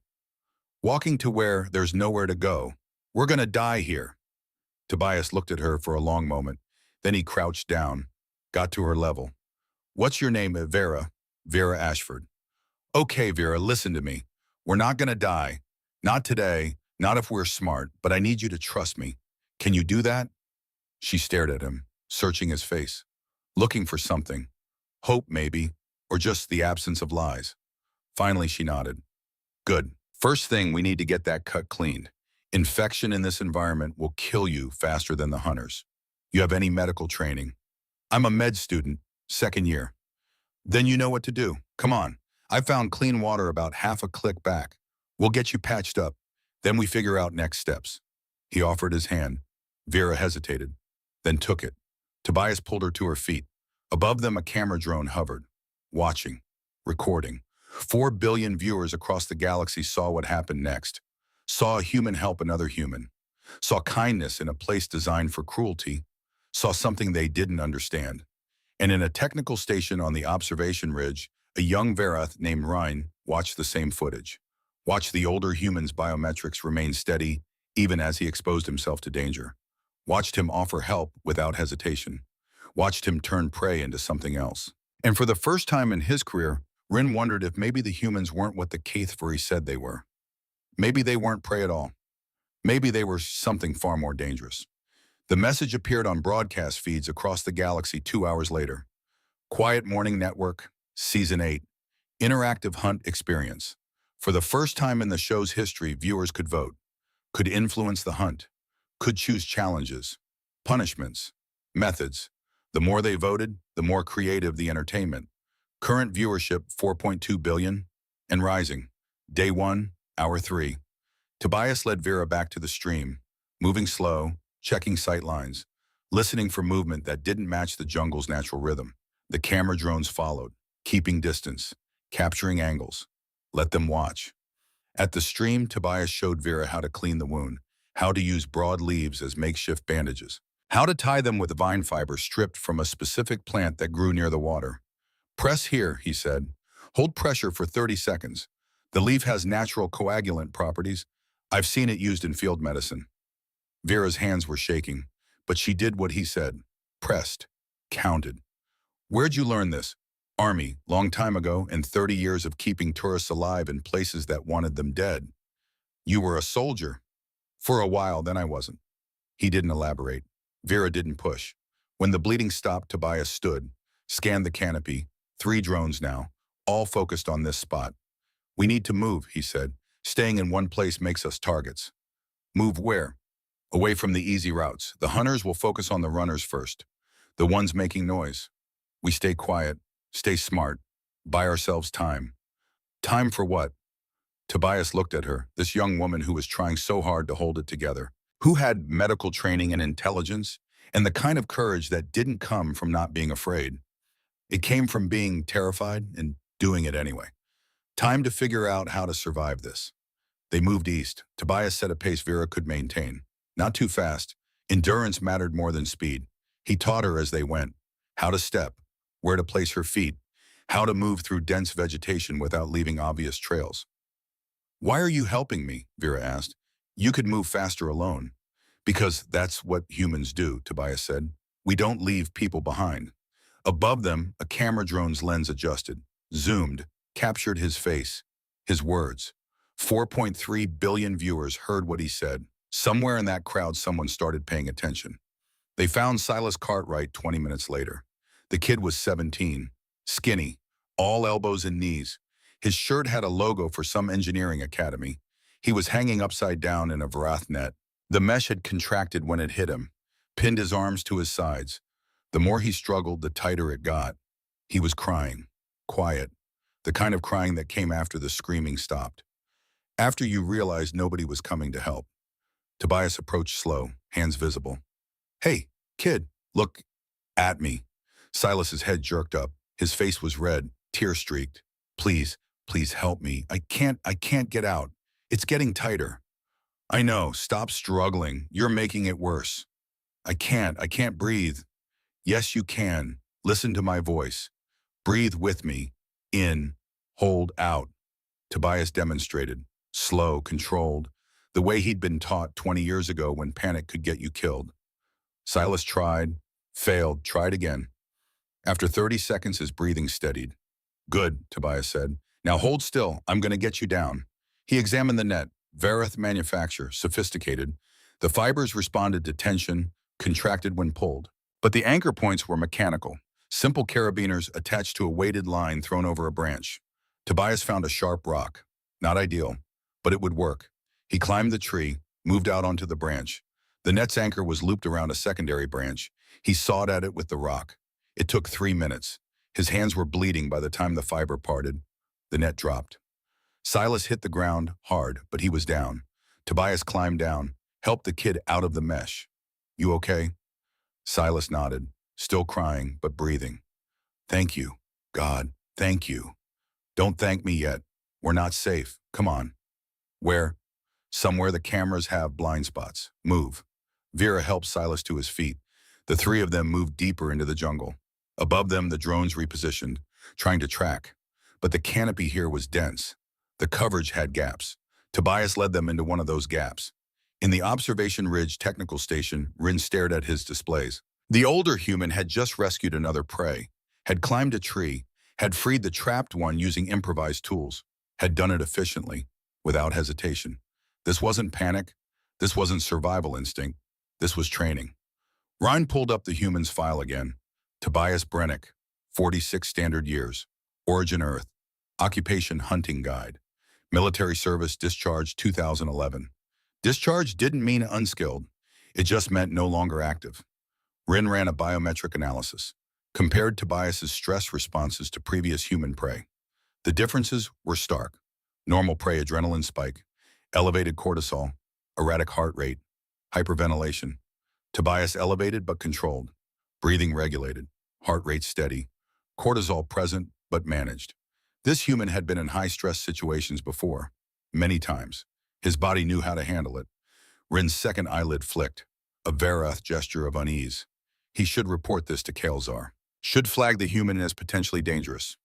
Walking to where there's nowhere to go. We're gonna die here. Tobias looked at her for a long moment. Then he crouched down, got to her level. What's your name, Vera? Vera Ashford. Okay, Vera, listen to me. We're not gonna die. Not today, not if we're smart, but I need you to trust me. Can you do that? She stared at him, searching his face, looking for something. Hope, maybe, or just the absence of lies. Finally, she nodded. Good. First thing, we need to get that cut cleaned. Infection in this environment will kill you faster than the hunters. You have any medical training? I'm a med student, 2nd year. Then you know what to do. Come on. I found clean water about half a click back. We'll get you patched up. Then we figure out next steps. He offered his hand. Vera hesitated, then took it. Tobias pulled her to her feet. Above them, a camera drone hovered, watching, recording. 4 billion viewers across the galaxy saw what happened next, saw a human help another human, saw kindness in a place designed for cruelty, saw something they didn't understand. And in a technical station on the observation ridge, a young Verath named Ryan watched the same footage, watched the older human's biometrics remain steady even as he exposed himself to danger, watched him offer help without hesitation, watched him turn prey into something else. And for the first time in his career, Rin wondered if maybe the humans weren't what the Caithfari said they were. Maybe they weren't prey at all. Maybe they were something far more dangerous. The message appeared on broadcast feeds across the galaxy 2 hours later. Quiet Morning Network, Season 8, Interactive Hunt Experience. For the first time in the show's history, viewers could vote, could influence the hunt, could choose challenges, punishments, methods. The more they voted, the more creative the entertainment. Current viewership, 4.2 billion, and rising. Day 1, Hour 3. Tobias led Vera back to the stream, moving slow, checking sight lines, listening for movement that didn't match the jungle's natural rhythm. The camera drones followed, keeping distance, capturing angles. Let them watch. At the stream, Tobias showed Vera how to clean the wound, how to use broad leaves as makeshift bandages, how to tie them with vine fiber stripped from a specific plant that grew near the water. Press here, he said. Hold pressure for 30 seconds. The leaf has natural coagulant properties. I've seen it used in field medicine. Vera's hands were shaking, but she did what he said. Pressed. Counted. Where'd you learn this? Army, long time ago, and 30 years of keeping tourists alive in places that wanted them dead. You were a soldier. For a while, then I wasn't. He didn't elaborate. Vera didn't push. When the bleeding stopped, Tobias stood, scanned the canopy. 3 drones now, all focused on this spot. We need to move, he said. Staying in one place makes us targets. Move where? Away from the easy routes. The hunters will focus on the runners first, the ones making noise. We stay quiet, stay smart, buy ourselves time. Time for what? Tobias looked at her, this young woman who was trying so hard to hold it together, who had medical training and intelligence, and the kind of courage that didn't come from not being afraid. It came from being terrified and doing it anyway. Time to figure out how to survive this. They moved east. Tobias set a pace Vera could maintain. Not too fast. Endurance mattered more than speed. He taught her as they went. How to step, where to place her feet, how to move through dense vegetation without leaving obvious trails. Why are you helping me? Vera asked. You could move faster alone. Because that's what humans do, Tobias said. We don't leave people behind. Above them, a camera drone's lens adjusted, zoomed, captured his face, his words. 4.3 billion viewers heard what he said. Somewhere in that crowd, someone started paying attention. They found Silas Cartwright 20 minutes later. The kid was 17, skinny, all elbows and knees. His shirt had a logo for some engineering academy. He was hanging upside down in a Verath net. The mesh had contracted when it hit him, pinned his arms to his sides. The more he struggled, the tighter it got. He was crying, quiet, the kind of crying that came after the screaming stopped. After you realized nobody was coming to help. Tobias approached slow, hands visible. Hey, kid, look at me. Silas's head jerked up. His face was red, tear-streaked. Please, please help me. I can't get out. It's getting tighter. I know, stop struggling. You're making it worse. I can't breathe. Yes, you can. Listen to my voice. Breathe with me. In, hold, out. Tobias demonstrated. Slow, controlled. The way he'd been taught 20 years ago when panic could get you killed. Silas tried, failed, tried again. After 30 seconds, his breathing steadied. Good, Tobias said. Now hold still. I'm going to get you down. He examined the net. Verath manufacture, sophisticated. The fibers responded to tension, contracted when pulled. But the anchor points were mechanical, simple carabiners attached to a weighted line thrown over a branch. Tobias found a sharp rock. Not ideal, but it would work. He climbed the tree, moved out onto the branch. The net's anchor was looped around a secondary branch. He sawed at it with the rock. It took 3 minutes. His hands were bleeding by the time the fiber parted. The net dropped. Silas hit the ground hard, but he was down. Tobias climbed down, helped the kid out of the mesh. You okay? Silas nodded, still crying, but breathing. Thank you, God, thank you. Don't thank me yet. We're not safe. Come on. Where? Somewhere the cameras have blind spots. Move. Vera helped Silas to his feet. The three of them moved deeper into the jungle. Above them, the drones repositioned, trying to track. But the canopy here was dense. The coverage had gaps. Tobias led them into one of those gaps. In the observation ridge technical station, Rin stared at his displays. The older human had just rescued another prey, had climbed a tree, had freed the trapped one using improvised tools, had done it efficiently, without hesitation. This wasn't panic. This wasn't survival instinct. This was training. Ryan pulled up the human's file again. Tobias Brennick, 46 standard years. Origin Earth. Occupation Hunting Guide. Military service discharged 2011. Discharge didn't mean unskilled. It just meant no longer active. Rin ran a biometric analysis, compared Tobias's stress responses to previous human prey. The differences were stark. Normal prey adrenaline spike, elevated cortisol, erratic heart rate, hyperventilation. Tobias elevated but controlled, breathing regulated, heart rate steady, cortisol present but managed. This human had been in high-stress situations before, many times. His body knew how to handle it. Rin's second eyelid flicked, a Varath gesture of unease. He should report this to Kael'zar. Should flag the human as potentially dangerous.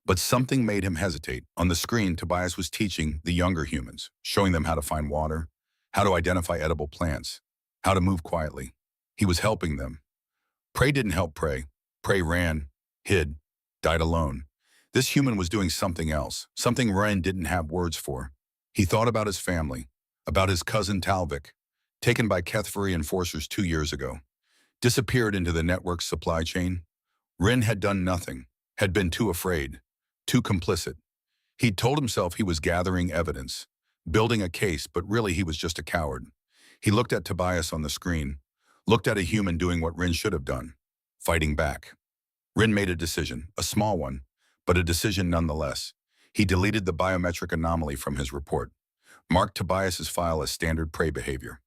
But something made him hesitate. On the screen, Tobias was teaching the younger humans, showing them how to find water, how to identify edible plants, how to move quietly. He was helping them. Prey didn't help prey. Prey ran, hid, died alone. This human was doing something else, something Ryan didn't have words for. He thought about his family, about his cousin Talvik, taken by Kethvari enforcers 2 years ago. Disappeared into the network's supply chain. Rin had done nothing, had been too afraid, too complicit. He'd told himself he was gathering evidence, building a case, but really he was just a coward. He looked at Tobias on the screen, looked at a human doing what Rin should have done, fighting back. Rin made a decision, a small one, but a decision nonetheless. He deleted the biometric anomaly from his report, marked Tobias's file as standard prey behavior.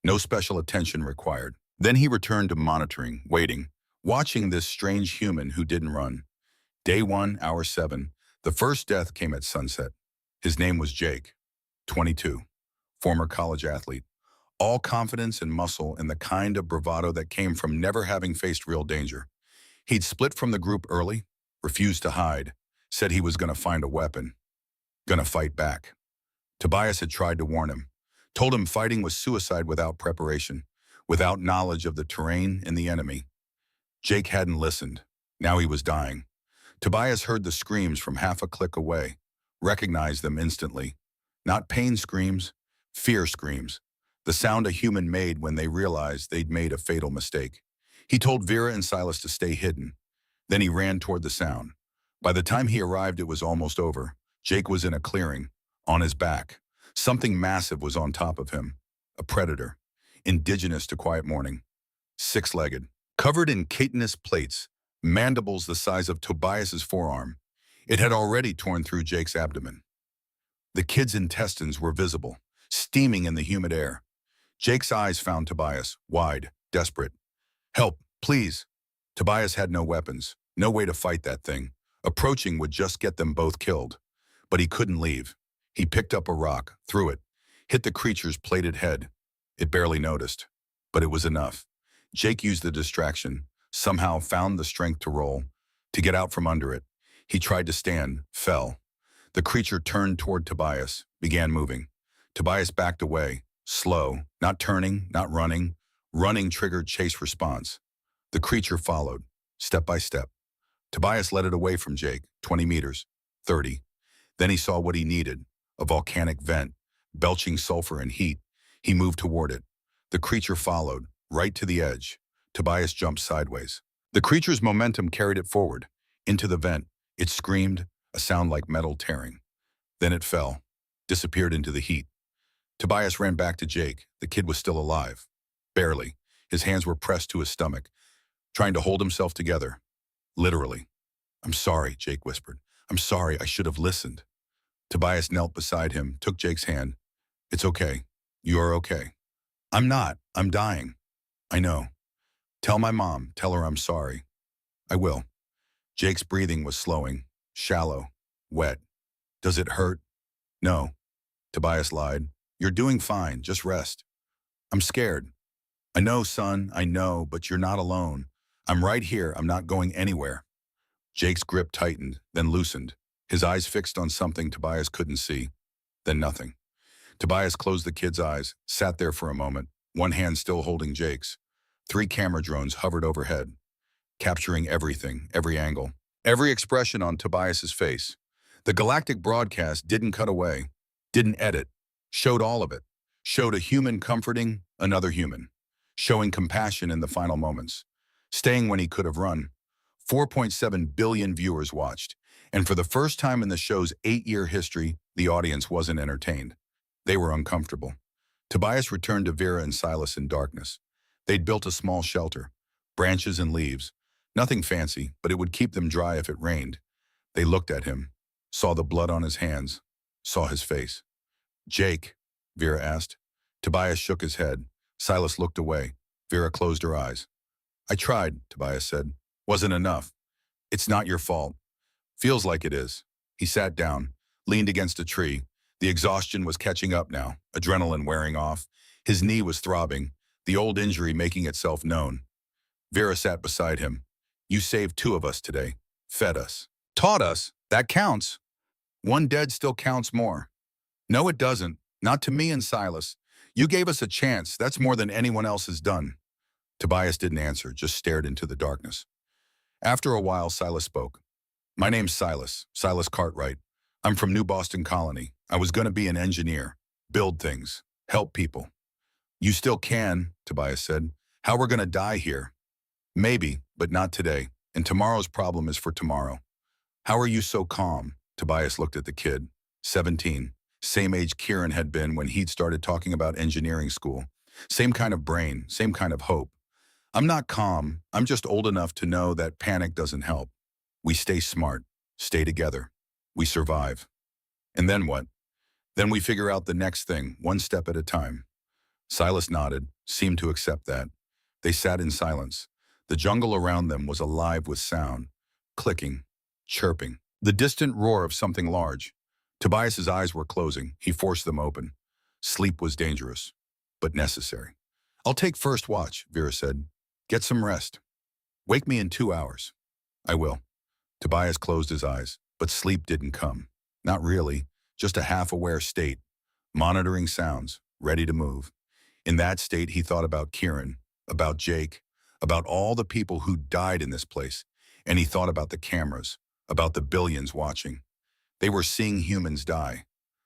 No special attention required. Then he returned to monitoring, waiting, watching this strange human who didn't run. Day 1, hour 7. The first death came at sunset. His name was Jake, 22, former college athlete. All confidence and muscle and the kind of bravado that came from never having faced real danger. He'd split from the group early, refused to hide, said he was going to find a weapon, going to fight back. Tobias had tried to warn him, told him fighting was suicide without preparation, without knowledge of the terrain and the enemy. Jake hadn't listened. Now he was dying. Tobias heard the screams from half a click away, recognized them instantly. Not pain screams, fear screams. The sound a human made when they realized they'd made a fatal mistake. He told Vera and Silas to stay hidden. Then he ran toward the sound. By the time he arrived, it was almost over. Jake was in a clearing, on his back. Something massive was on top of him. A predator, indigenous to quiet morning. Six-legged, covered in chitinous plates, mandibles the size of Tobias's forearm. It had already torn through Jake's abdomen. The kid's intestines were visible, steaming in the humid air. Jake's eyes found Tobias, wide, desperate. Help, please. Tobias had no weapons, no way to fight that thing. Approaching would just get them both killed. But he couldn't leave. He picked up a rock, threw it, hit the creature's plated head. It barely noticed, but it was enough. Jake used the distraction, somehow found the strength to roll, to get out from under it. He tried to stand, fell. The creature turned toward Tobias, began moving. Tobias backed away, slow, not turning, not running. Running triggered chase response. The creature followed, step by step. Tobias led it away from Jake, 20 meters, 30. Then he saw what he needed, a volcanic vent, belching sulfur and heat. He moved toward it. The creature followed, right to the edge. Tobias jumped sideways. The creature's momentum carried it forward, into the vent. It screamed, a sound like metal tearing. Then it fell, disappeared into the heat. Tobias ran back to Jake. The kid was still alive. Barely. His hands were pressed to his stomach, trying to hold himself together. Literally. "I'm sorry," Jake whispered. "I'm sorry, I should have listened." Tobias knelt beside him, took Jake's hand. "It's okay. You are okay." "I'm not. I'm dying." "I know. Tell my mom. Tell her I'm sorry." "I will." Jake's breathing was slowing, shallow, wet. Does it hurt? No. Tobias lied. You're doing fine, just rest. I'm scared. I know, son, I know, but you're not alone. I'm right here, I'm not going anywhere. Jake's grip tightened, then loosened, his eyes fixed on something Tobias couldn't see, then nothing. Tobias closed the kid's eyes, sat there for a moment, one hand still holding Jake's. 3 camera drones hovered overhead, capturing everything, every angle, every expression on Tobias's face. The galactic broadcast didn't cut away, didn't edit, showed all of it, showed a human comforting another human, showing compassion in the final moments, staying when he could have run. 4.7 billion viewers watched, and for the first time in the show's 8-year history, the audience wasn't entertained. They were uncomfortable. Tobias returned to Vera and Silas in darkness. They'd built a small shelter, branches and leaves. Nothing fancy, but it would keep them dry if it rained. They looked at him, saw the blood on his hands, saw his face. Jake, Vera asked. Tobias shook his head. Silas looked away. Vera closed her eyes. I tried, Tobias said. Wasn't enough. It's not your fault. Feels like it is. He sat down, leaned against a tree. The exhaustion was catching up now, adrenaline wearing off. His knee was throbbing, the old injury making itself known. Vera sat beside him. You saved 2 of us today. Fed us. Taught us. That counts. 1 dead still counts more. No, it doesn't. Not to me and Silas. You gave us a chance. That's more than anyone else has done. Tobias didn't answer, just stared into the darkness. After a while, Silas spoke. My name's Silas Cartwright. I'm from New Boston Colony. I was going to be an engineer, build things, help people. You still can, Tobias said. How we're going to die here? Maybe, but not today. And tomorrow's problem is for tomorrow. How are you so calm? Tobias looked at the kid, 17. Same age Kieran had been when he'd started talking about engineering school. Same kind of brain, same kind of hope. I'm not calm. I'm just old enough to know that panic doesn't help. We stay smart, stay together. We survive. And then what? Then we figure out the next thing, one step at a time. Silas nodded, seemed to accept that. They sat in silence. The jungle around them was alive with sound, clicking, chirping, the distant roar of something large. Tobias's eyes were closing. He forced them open. Sleep was dangerous, but necessary. I'll take first watch, Vera said. Get some rest. Wake me in 2 hours. I will. Tobias closed his eyes, but sleep didn't come. Not really, just a half-aware state, monitoring sounds, ready to move. In that state, he thought about Kieran, about Jake, about all the people who died in this place, and he thought about the cameras, about the billions watching. They were seeing humans die,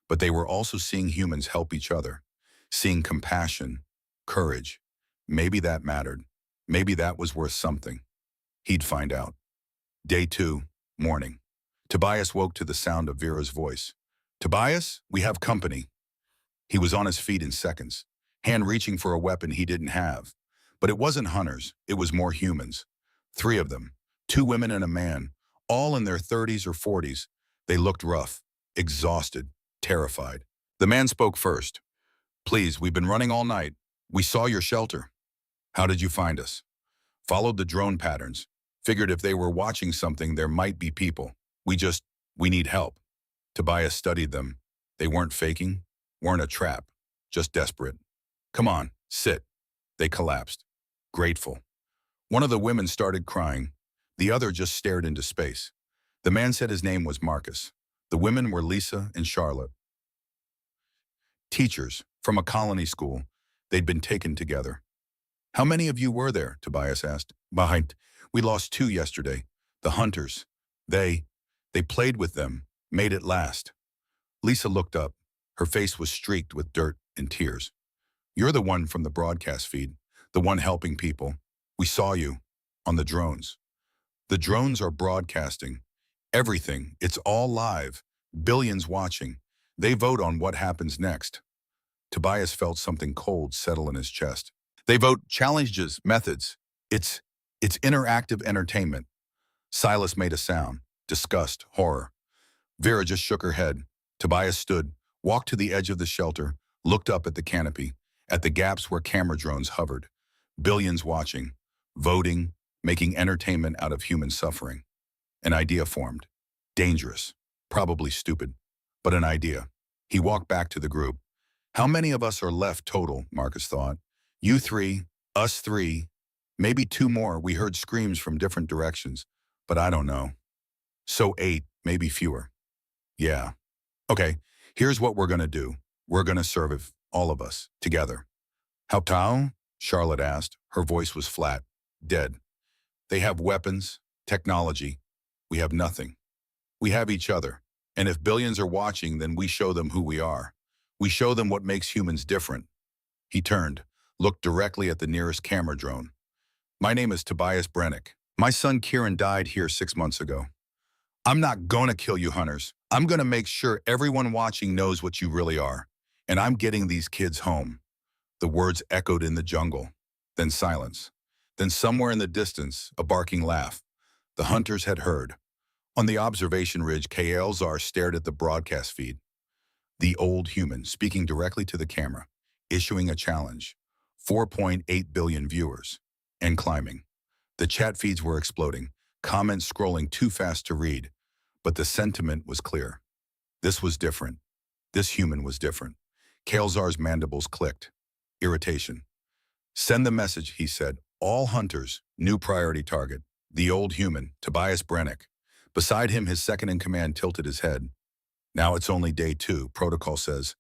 but they were also seeing humans help each other, seeing compassion, courage. Maybe that mattered. Maybe that was worth something. He'd find out. Day 2, morning. Tobias woke to the sound of Vera's voice. Tobias, we have company. He was on his feet in seconds, hand reaching for a weapon he didn't have. But it wasn't hunters, it was more humans. 3 of them, 2 women and a man, all in their 30s or 40s. They looked rough, exhausted, terrified. The man spoke first. Please, we've been running all night. We saw your shelter. How did you find us? Followed the drone patterns. Figured if they were watching something, there might be people. We need help. Tobias studied them. They weren't faking, weren't a trap, just desperate. Come on, sit. They collapsed. Grateful. One of the women started crying. The other just stared into space. The man said his name was Marcus. The women were Lisa and Charlotte. Teachers from a colony school. They'd been taken together. How many of you were there? Tobias asked. Behind. We lost 2 yesterday. The hunters. They played with them, made it last. Lisa looked up. Her face was streaked with dirt and tears. You're the one from the broadcast feed, the one helping people. We saw you on the drones. The drones are broadcasting. Everything. It's all live. Billions watching. They vote on what happens next. Tobias felt something cold settle in his chest. They vote challenges, methods. It's interactive entertainment. Silas made a sound. Disgust, horror. Vera just shook her head. Tobias stood, walked to the edge of the shelter, looked up at the canopy, at the gaps where camera drones hovered. Billions watching, voting, making entertainment out of human suffering. An idea formed. Dangerous. Probably stupid. But an idea. He walked back to the group. How many of us are left total, Marcus thought. You three, us three, maybe two more. We heard screams from different directions, but I don't know. So 8, maybe fewer. Yeah. Okay, here's what we're gonna do. We're gonna serve all of us, together. How Tao? Charlotte asked. Her voice was flat, dead. They have weapons, technology. We have nothing. We have each other. And if billions are watching, then we show them who we are. We show them what makes humans different. He turned, looked directly at the nearest camera drone. My name is Tobias Brennick. My son Kieran died here 6 months ago. I'm not gonna kill you, hunters. I'm gonna make sure everyone watching knows what you really are. And I'm getting these kids home. The words echoed in the jungle. Then silence. Then somewhere in the distance, a barking laugh. The hunters had heard. On the observation ridge, Kael'Zar stared at the broadcast feed. The old human, speaking directly to the camera, issuing a challenge. 4.8 billion viewers. And climbing. The chat feeds were exploding, comments scrolling too fast to read. But the sentiment was clear. This was different. This human was different. Kael'Zar's mandibles clicked. Irritation. Send the message, he said. All hunters, new priority target. The old human, Tobias Brennick. Beside him, his second-in-command tilted his head. Now it's only day 2, protocol says.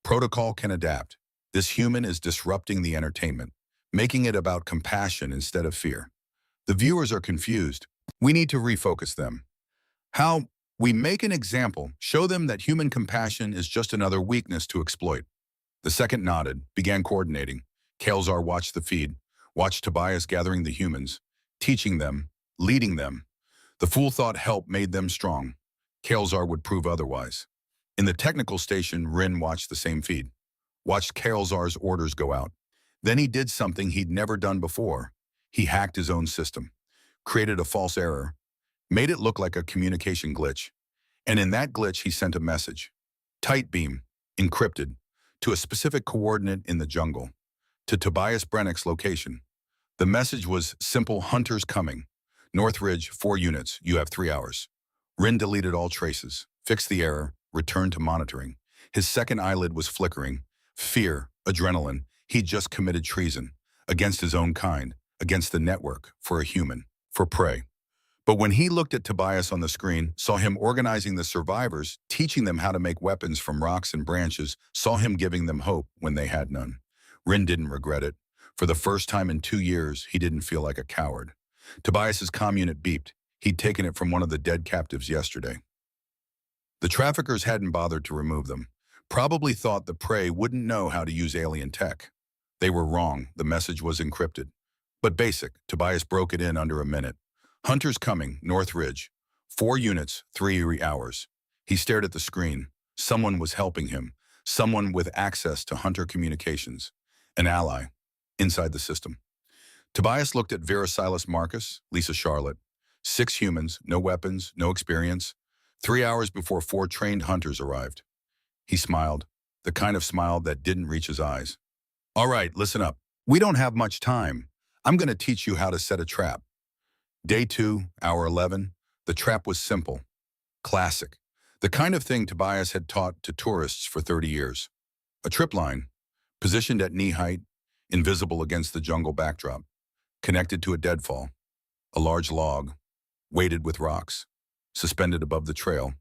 Protocol can adapt. This human is disrupting the entertainment, making it about compassion instead of fear. The viewers are confused. We need to refocus them. How? We make an example, show them that human compassion is just another weakness to exploit. The second nodded, began coordinating. Kael'Zar watched the feed, watched Tobias gathering the humans, teaching them, leading them. The fool thought help made them strong. Kael'Zar would prove otherwise. In the technical station, Rin watched the same feed, watched Kael'Zar's orders go out. Then he did something he'd never done before. He hacked his own system, created a false error, made it look like a communication glitch. And in that glitch, he sent a message. Tight beam, encrypted, to a specific coordinate in the jungle, to Tobias Brennick's location. The message was simple: hunters coming. North Ridge, 4 units, you have 3 hours. Rin deleted all traces, fixed the error, returned to monitoring. His second eyelid was flickering. Fear, adrenaline, he'd just committed treason. Against his own kind, against the network, for a human, for prey. But when he looked at Tobias on the screen, saw him organizing the survivors, teaching them how to make weapons from rocks and branches, saw him giving them hope when they had none. Rin didn't regret it. For the first time in 2 years, he didn't feel like a coward. Tobias's comm unit beeped. He'd taken it from one of the dead captives yesterday. The traffickers hadn't bothered to remove them. Probably thought the prey wouldn't know how to use alien tech. They were wrong. The message was encrypted. But basic. Tobias broke it in under a minute. Hunters coming, North Ridge. 4 units, 3 hours. He stared at the screen. Someone was helping him. Someone with access to hunter communications. An ally. Inside the system. Tobias looked at Vera Silas Marcus, Lisa Charlotte. 6 humans, no weapons, no experience. 3 hours before 4 trained hunters arrived. He smiled, the kind of smile that didn't reach his eyes. All right, listen up. We don't have much time. I'm going to teach you how to set a trap. Day 2, hour 11, the trap was simple. Classic. The kind of thing Tobias had taught to tourists for 30 years. A trip line, positioned at knee height, invisible against the jungle backdrop, connected to a deadfall, a large log, weighted with rocks, suspended above the trail.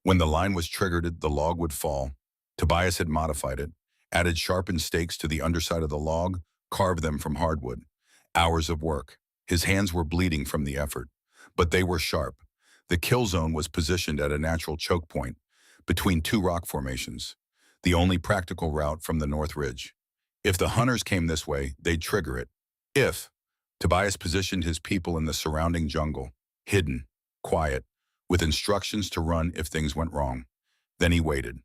When the line was triggered, the log would fall. Tobias had modified it, added sharpened stakes to the underside of the log, carved them from hardwood. Hours of work. His hands were bleeding from the effort, but they were sharp. The kill zone was positioned at a natural choke point between 2 rock formations, the only practical route from the North Ridge. If the hunters came this way, they'd trigger it. Tobias positioned his people in the surrounding jungle, hidden, quiet, with instructions to run if things went wrong. Then he waited.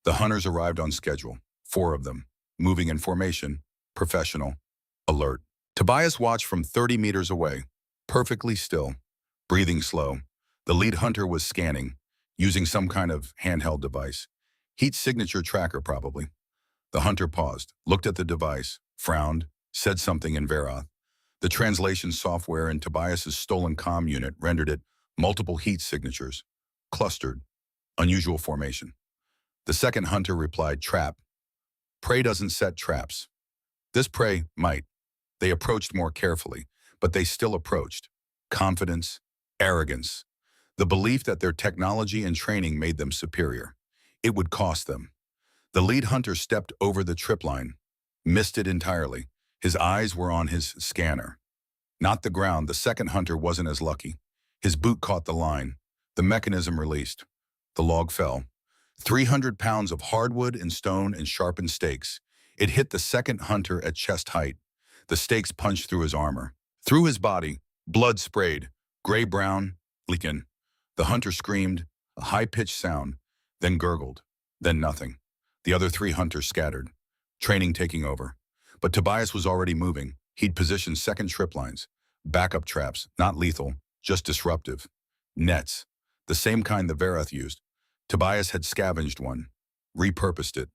The hunters arrived on schedule, 4 of them, moving in formation, professional, alert. Tobias watched from 30 meters away, perfectly still, breathing slow. The lead hunter was scanning, using some kind of handheld device. Heat signature tracker, probably. The hunter paused, looked at the device, frowned, said something in Veroth. The translation software in Tobias's stolen comm unit rendered it multiple heat signatures, clustered, unusual formation. The second hunter replied, trap. Prey doesn't set traps. This prey might. They approached more carefully, but they still approached. Confidence, arrogance, the belief that their technology and training made them superior. It would cost them. The lead hunter stepped over the trip line, missed it entirely. His eyes were on his scanner. Not the ground. The second hunter wasn't as lucky. His boot caught the line. The mechanism released. The log fell. 300 pounds of hardwood and stone and sharpened stakes. It hit the second hunter at chest height. The stakes punched through his armor. Through his body, blood sprayed, gray-brown, leaking. The hunter screamed, a high-pitched sound, then gurgled, then nothing. The other 3 hunters scattered, training taking over. But Tobias was already moving. He'd positioned second trip lines, backup traps, not lethal, just disruptive. Nets, the same kind the Verath used. Tobias had scavenged one, repurposed it.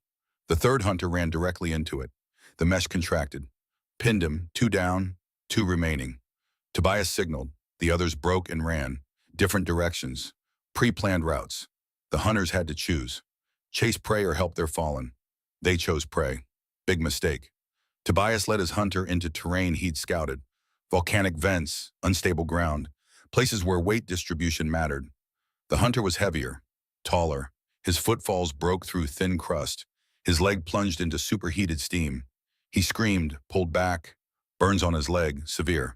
The third hunter ran directly into it. The mesh contracted, pinned him, 2 down, 2 remaining. Tobias signaled. The others broke and ran, different directions, pre-planned routes. The hunters had to choose. Chase prey or help their fallen. They chose prey. Big mistake. Tobias led his hunter into terrain he'd scouted. Volcanic vents, unstable ground, places where weight distribution mattered. The hunter was heavier, taller. His footfalls broke through thin crust. His leg plunged into superheated steam. He screamed, pulled back. Burns on his leg, severe.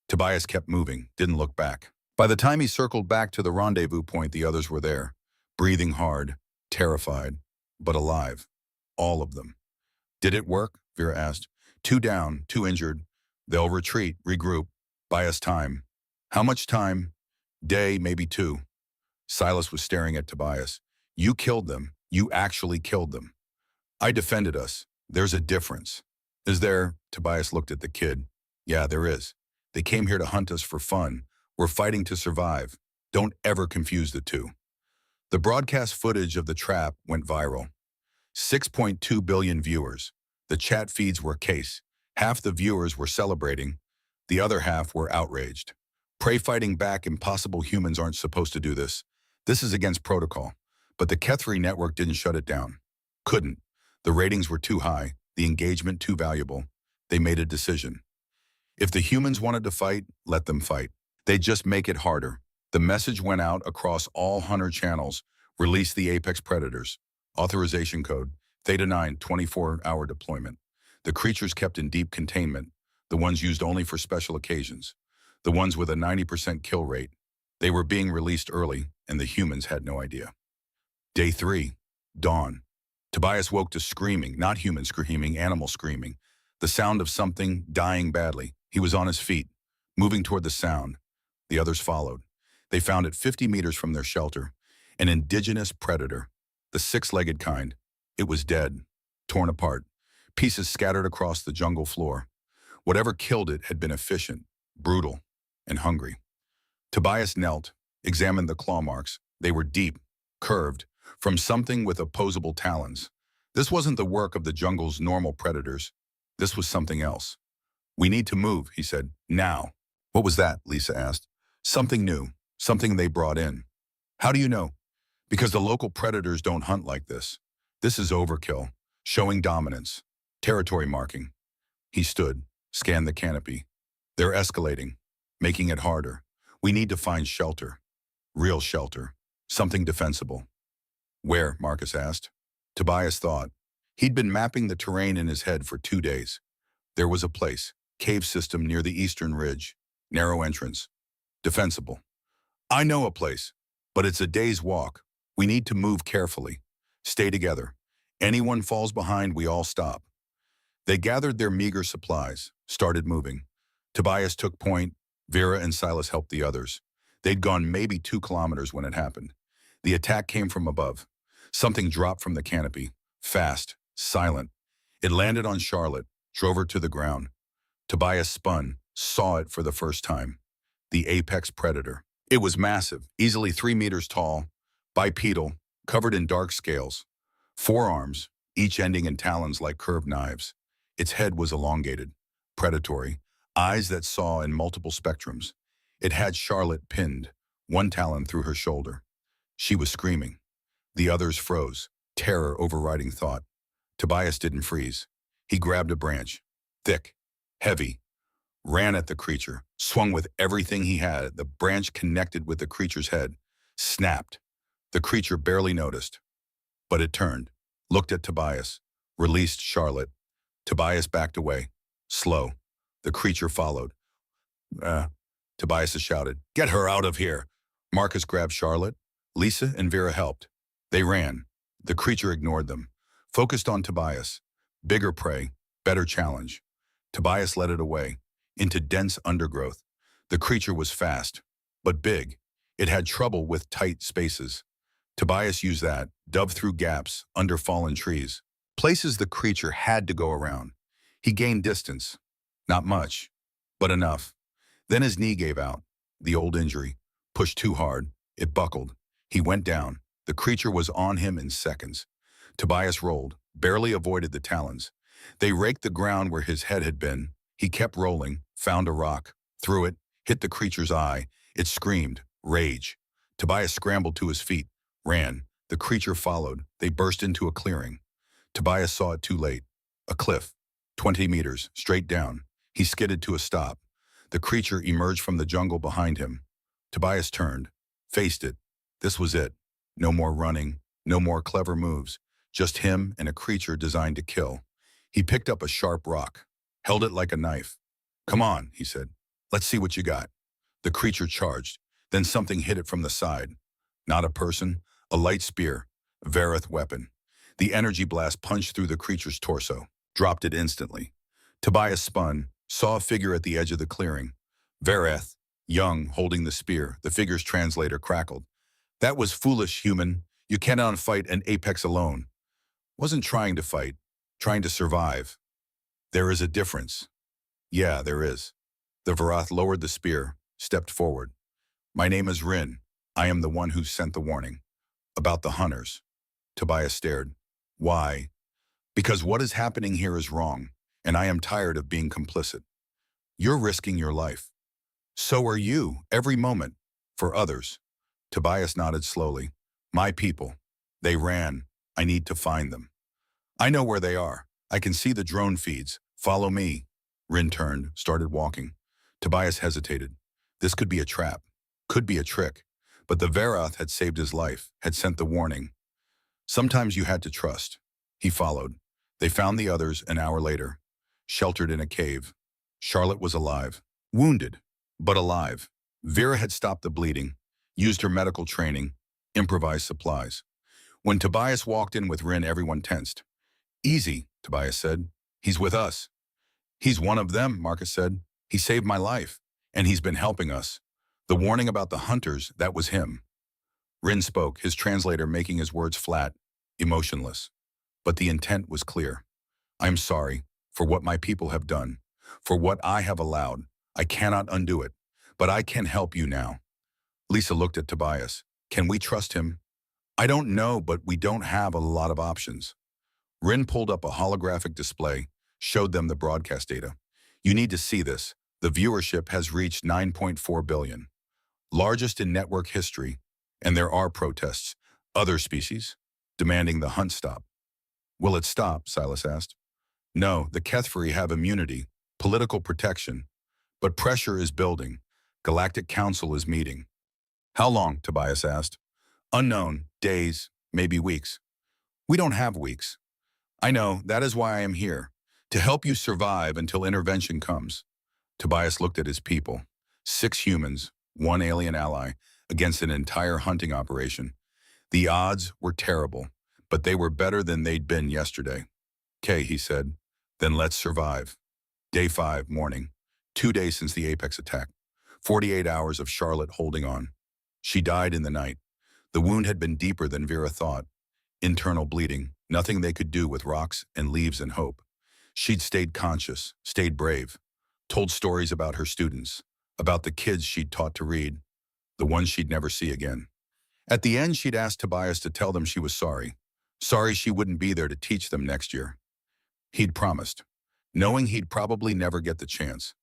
Tobias kept moving, didn't look back. By the time he circled back to the rendezvous point, the others were there, breathing hard, terrified, but alive. All of them. Did it work? Vera asked. 2 down, 2 injured. They'll retreat, regroup, buy us time. How much time? Day, maybe 2. Silas was staring at Tobias. You killed them. You actually killed them. I defended us. There's a difference. Is there? Tobias looked at the kid. Yeah, there is. They came here to hunt us for fun. We're fighting to survive. Don't ever confuse the two. The broadcast footage of the trap went viral. 6.2 billion viewers. The chat feeds were case. Half the viewers were celebrating. The other half were outraged. Prey fighting back. Impossible. Humans aren't supposed to do this. This is against protocol. But the Kethri network didn't shut it down. Couldn't. The ratings were too high. The engagement too valuable. They made a decision. If the humans wanted to fight, let them fight. They'd just make it harder. The message went out across all hunter channels. Release the apex predators. Authorization code. Theta 9, 24-hour deployment. The creatures kept in deep containment. The ones used only for special occasions. The ones with a 90% kill rate. They were being released early, and the humans had no idea. Day 3. Dawn. Tobias woke to screaming, not human screaming, animal screaming. The sound of something dying badly. He was on his feet, moving toward the sound. The others followed. They found it 50 meters from their shelter. An indigenous predator, the 6-legged kind. It was dead, torn apart, pieces scattered across the jungle floor. Whatever killed it had been efficient, brutal, and hungry. Tobias knelt, examined the claw marks. They were deep, curved, from something with opposable talons. This wasn't the work of the jungle's normal predators. This was something else. We need to move, he said, now. What was that? Lisa asked. Something new, something they brought in. How do you know? Because the local predators don't hunt like this. This is overkill, showing dominance, territory marking. He stood, scanned the canopy. They're escalating, making it harder. We need to find shelter. Real shelter. Something defensible. Where? Marcus asked. Tobias thought. He'd been mapping the terrain in his head for 2 days. There was a place, cave system near the eastern ridge, narrow entrance. Defensible. I know a place, but it's a day's walk. We need to move carefully. Stay together. Anyone falls behind, we all stop. They gathered their meager supplies, started moving. Tobias took point. Vera and Silas helped the others. They'd gone maybe 2 kilometers when it happened. The attack came from above. Something dropped from the canopy. Fast, silent. It landed on Charlotte, drove her to the ground. Tobias spun, saw it for the first time. The apex predator. It was massive, easily 3 meters tall, bipedal, covered in dark scales. 4 arms, each ending in talons like curved knives. Its head was elongated, predatory, eyes that saw in multiple spectrums. It had Charlotte pinned, one talon through her shoulder. She was screaming. The others froze, terror overriding thought. Tobias didn't freeze. He grabbed a branch, thick, heavy, ran at the creature, swung with everything he had. The branch connected with the creature's head, snapped. The creature barely noticed, but it turned, looked at Tobias, released Charlotte. Tobias backed away, slow. The creature followed. Uh, Tobias shouted, "Get her out of here!" Marcus grabbed Charlotte. Lisa and Vera helped. They ran. The creature ignored them, focused on Tobias. Bigger prey, better challenge. Tobias led it away, into dense undergrowth. The creature was fast, but big. It had trouble with tight spaces. Tobias used that, dove through gaps, under fallen trees. Places the creature had to go around. He gained distance. Not much, but enough. Then his knee gave out. The old injury. Pushed too hard. It buckled. He went down. The creature was on him in seconds. Tobias rolled, barely avoided the talons. They raked the ground where his head had been. He kept rolling, found a rock, threw it, hit the creature's eye. It screamed, rage. Tobias scrambled to his feet, ran. The creature followed. They burst into a clearing. Tobias saw it too late. A cliff, 20 meters, straight down. He skidded to a stop. The creature emerged from the jungle behind him. Tobias turned, faced it. This was it. No more running, no more clever moves. Just him and a creature designed to kill. He picked up a sharp rock, held it like a knife. "Come on," he said. "Let's see what you got." The creature charged. Then something hit it from the side. Not a person, a light spear, a Vareth weapon. The energy blast punched through the creature's torso, dropped it instantly. Tobias spun, saw a figure at the edge of the clearing. Vareth, young, holding the spear. The figure's translator crackled. "That was foolish, human. You cannot fight an apex alone." "Wasn't trying to fight, trying to survive." "There is a difference." "Yeah, there is." The Varath lowered the spear, stepped forward. "My name is Rin. I am the one who sent the warning. About the hunters." Tobias stared. "Why?" "Because what is happening here is wrong, and I am tired of being complicit. You're risking your life. So are you, every moment, for others." Tobias nodded slowly. "My people. They ran. I need to find them. I know where they are. I can see the drone feeds. Follow me." Rin turned, started walking. Tobias hesitated. This could be a trap. Could be a trick. But the Varath had saved his life, had sent the warning. Sometimes you had to trust. He followed. They found the others an hour later, sheltered in a cave. Charlotte was alive. Wounded, but alive. Vera had stopped the bleeding, used her medical training, improvised supplies. When Tobias walked in with Rin, everyone tensed. "Easy," Tobias said. "He's with us." "He's one of them," Marcus said. "He saved my life, and he's been helping us. The warning about the hunters, that was him." Rin spoke, his translator making his words flat, emotionless. But the intent was clear. "I'm sorry for what my people have done, for what I have allowed. I cannot undo it, but I can help you now." Lisa looked at Tobias. "Can we trust him?" "I don't know, but we don't have a lot of options." Rin pulled up a holographic display, showed them the broadcast data. "You need to see this. The viewership has reached 9.4 billion. Largest in network history, and there are protests, other species, demanding the hunt stop." "Will it stop?" Silas asked. "No, the Kethfari have immunity, political protection, but pressure is building. Galactic Council is meeting." "How long?" Tobias asked. "Unknown, days, maybe weeks." "We don't have weeks." "I know, that is why I am here, to help you survive until intervention comes." Tobias looked at his people. 6 humans, 1 alien ally, against an entire hunting operation. The odds were terrible, but they were better than they'd been yesterday. "'Kay," he said, "then let's survive." Day 5, morning. 2 days since the Apex attack. 48 hours of Charlotte holding on. She died in the night. The wound had been deeper than Vera thought. Internal bleeding, nothing they could do with rocks and leaves and hope. She'd stayed conscious, stayed brave, told stories about her students, about the kids she'd taught to read, the ones she'd never see again. At the end, she'd asked Tobias to tell them she was sorry. Sorry she wouldn't be there to teach them next year. He'd promised, knowing he'd probably never get the chance.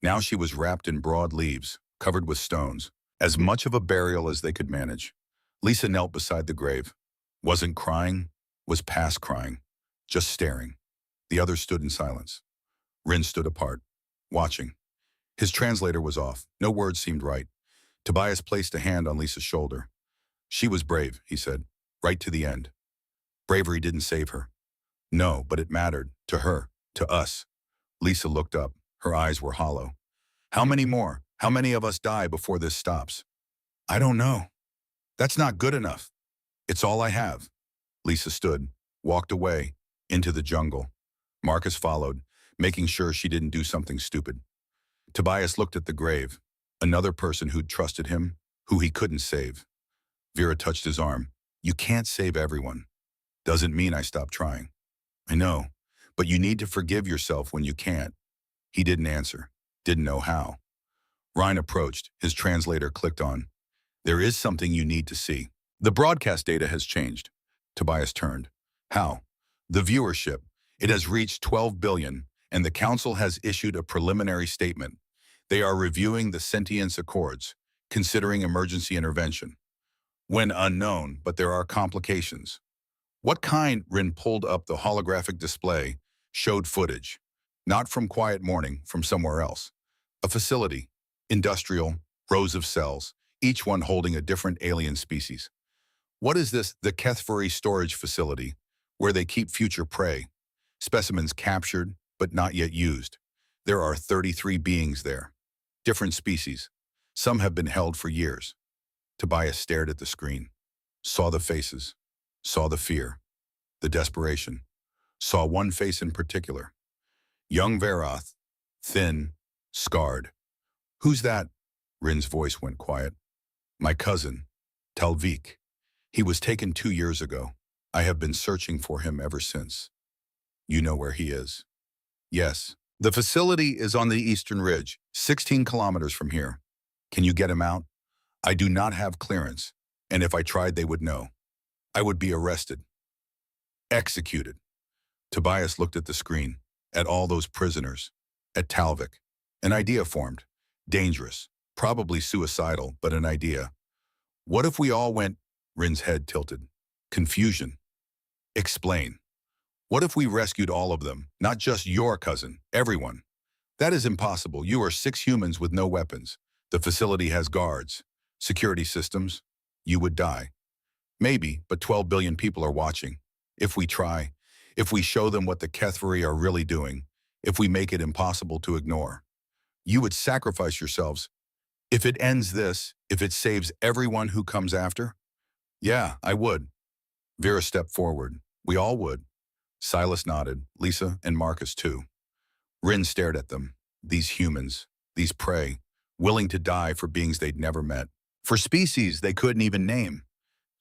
Now she was wrapped in broad leaves, covered with stones, As much of a burial as they could manage. Lisa knelt beside the grave. Wasn't crying, was past crying, just staring. The others stood in silence. Rin stood apart, watching. His translator was off. No words seemed right. Tobias placed a hand on Lisa's shoulder. She was brave, he said, right to the end. Bravery didn't save her. No, but it mattered. To her, to us. Lisa looked up. Her eyes were hollow. How many more? How many of us die before this stops? I don't know. That's not good enough. It's all I have. Lisa stood, walked away, into the jungle. Marcus followed, making sure she didn't do something stupid. Tobias looked at the grave. Another person who'd trusted him, who he couldn't save. Vera touched his arm. You can't save everyone. Doesn't mean I stopped trying. I know, but you need to forgive yourself when you can't. He didn't answer, didn't know how. Ryan approached, his translator clicked on. There is something you need to see. The broadcast data has changed. Tobias turned. How? The viewership. It has reached 12 billion, and the council has issued a preliminary statement. They are reviewing the sentience accords, considering emergency intervention. When unknown, but there are complications. What kind? Rin pulled up the holographic display, showed footage. Not from Quiet Morning, from somewhere else. A facility, industrial, rows of cells, each one holding a different alien species. What is this? The HFY storage facility, where they keep future prey. Specimens captured, but not yet used. There are 33 beings there. Different species. Some have been held for years. Tobias stared at the screen. Saw the faces. Saw the fear. The desperation. Saw one face in particular. Young Veroth. Thin. Scarred. Who's that? Rin's voice went quiet. My cousin. Talvik. He was taken 2 years ago. I have been searching for him ever since. You know where he is? Yes. The facility is on the eastern ridge, 16 kilometers from here. Can you get him out? I do not have clearance, and if I tried, they would know. I would be arrested. Executed. Tobias looked at the screen, at all those prisoners, at Talvik. An idea formed. Dangerous. Probably suicidal, but an idea. What if we all went? Rin's head tilted. Confusion. Explain. What if we rescued all of them, not just your cousin, everyone? That is impossible. You are 6 humans with no weapons. The facility has guards, security systems. You would die. Maybe, but 12 billion people are watching. If we try, if we show them what the HFY are really doing, if we make it impossible to ignore, you would sacrifice yourselves. If it ends this, if it saves everyone who comes after? Yeah, I would. Vera stepped forward. We all would. Silas nodded, Lisa and Marcus too. Rin stared at them. These humans, these prey, willing to die for beings they'd never met. For species they couldn't even name.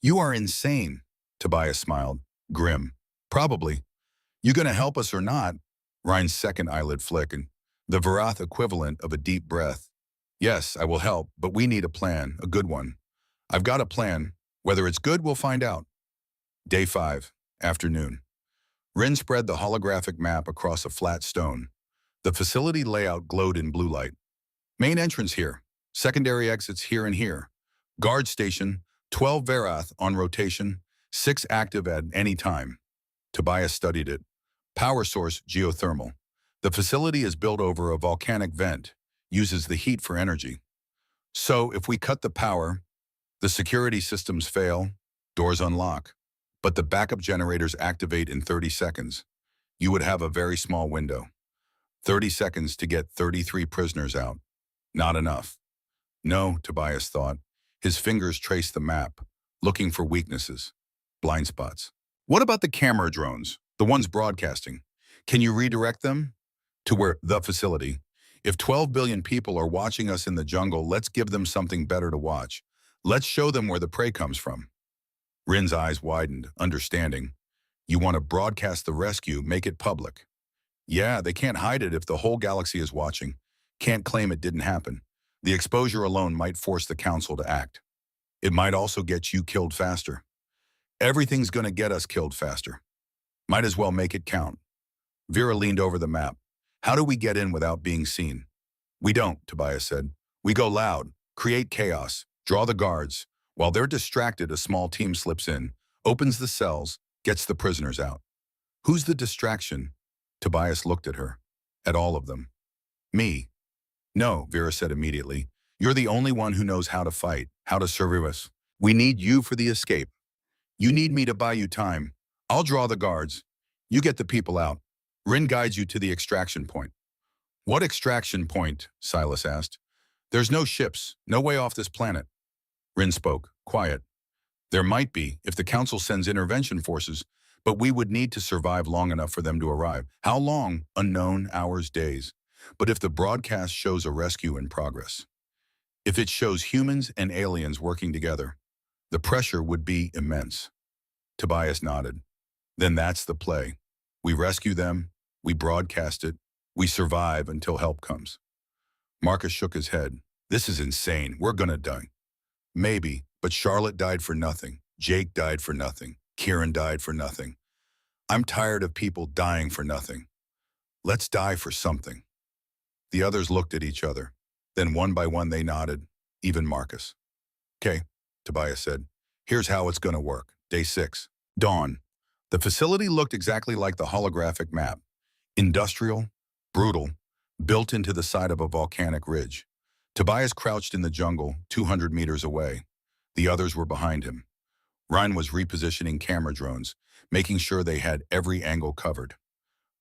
You are insane, Tobias smiled, grim. Probably. You gonna help us or not? Ryan's second eyelid flickered, the Varath equivalent of a deep breath. Yes, I will help, but we need a plan, a good one. I've got a plan. Whether it's good, we'll find out. Day 5, afternoon. Rin spread the holographic map across a flat stone. The facility layout glowed in blue light. Main entrance here. Secondary exits here and here. Guard station, 12 Varath on rotation, 6 active at any time. Tobias studied it. Power source, geothermal. The facility is built over a volcanic vent, uses the heat for energy. So if we cut the power, the security systems fail, doors unlock. But the backup generators activate in 30 seconds. You would have a very small window. 30 seconds to get 33 prisoners out. Not enough. No, Tobias thought. His fingers traced the map, looking for weaknesses, blind spots. What about the camera drones, the ones broadcasting? Can you redirect them to where the facility? If 12 billion people are watching us in the jungle, let's give them something better to watch. Let's show them where the prey comes from. Rin's eyes widened, understanding. You want to broadcast the rescue, make it public. Yeah, they can't hide it if the whole galaxy is watching. Can't claim it didn't happen. The exposure alone might force the council to act. It might also get you killed faster. Everything's gonna get us killed faster. Might as well make it count. Vera leaned over the map. How do we get in without being seen? We don't, Tobias said. We go loud, create chaos, Draw the guards. While they're distracted, a small team slips in, opens the cells, gets the prisoners out. Who's the distraction? Tobias looked at her. At all of them. Me. No, Vera said immediately. You're the only one who knows how to fight, how to survive us. We need you for the escape. You need me to buy you time. I'll draw the guards. You get the people out. Rin guides you to the extraction point. What extraction point? Silas asked. There's no ships, no way off this planet. Rin spoke, quiet. There might be, if the Council sends intervention forces, but we would need to survive long enough for them to arrive. How long? Unknown, hours, days. But if the broadcast shows a rescue in progress, if it shows humans and aliens working together, the pressure would be immense. Tobias nodded. Then that's the play. We rescue them, we broadcast it, we survive until help comes. Marcus shook his head. This is insane. We're gonna die. Maybe, but Charlotte died for nothing. Jake died for nothing. Kieran died for nothing. I'm tired of people dying for nothing. Let's die for something. The others looked at each other. Then one by one they nodded, even Marcus. Okay, Tobias said. Here's how it's gonna work. Day 6. Dawn. The facility looked exactly like the holographic map. Industrial, brutal, built into the side of a volcanic ridge. Tobias crouched in the jungle, 200 meters away. The others were behind him. Ryan was repositioning camera drones, making sure they had every angle covered.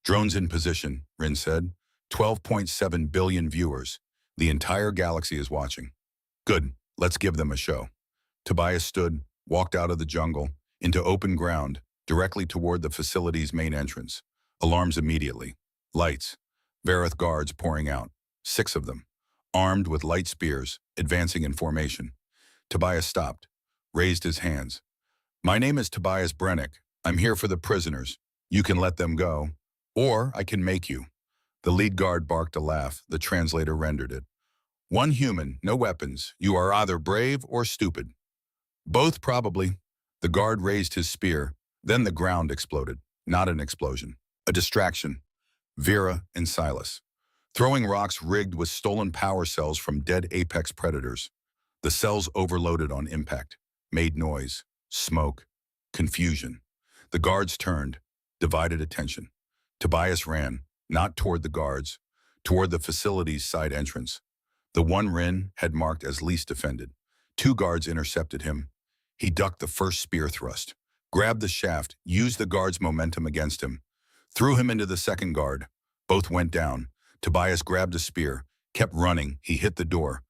Drones in position, Rin said. 12.7 billion viewers. The entire galaxy is watching. Good, let's give them a show. Tobias stood, walked out of the jungle, into open ground, directly toward the facility's main entrance. Alarms immediately. Lights. Vareth guards pouring out. 6 of them. Armed with light spears, advancing in formation. Tobias stopped, raised his hands. My name is Tobias Brennick. I'm here for the prisoners. You can let them go, or I can make you. The lead guard barked a laugh. The translator rendered it. One human, no weapons. You are either brave or stupid. Both probably. The guard raised his spear. Then the ground exploded. Not an explosion. A distraction. Vera and Silas. Throwing rocks rigged with stolen power cells from dead apex predators. The cells overloaded on impact. Made noise. Smoke. Confusion. The guards turned. Divided attention. Tobias ran, not toward the guards, toward the facility's side entrance. The one Rin had marked as least defended. 2 guards intercepted him. He ducked the first spear thrust, grabbed the shaft, used the guard's momentum against him, threw him into the second guard. Both went down. Tobias grabbed a spear, kept running. He hit the door.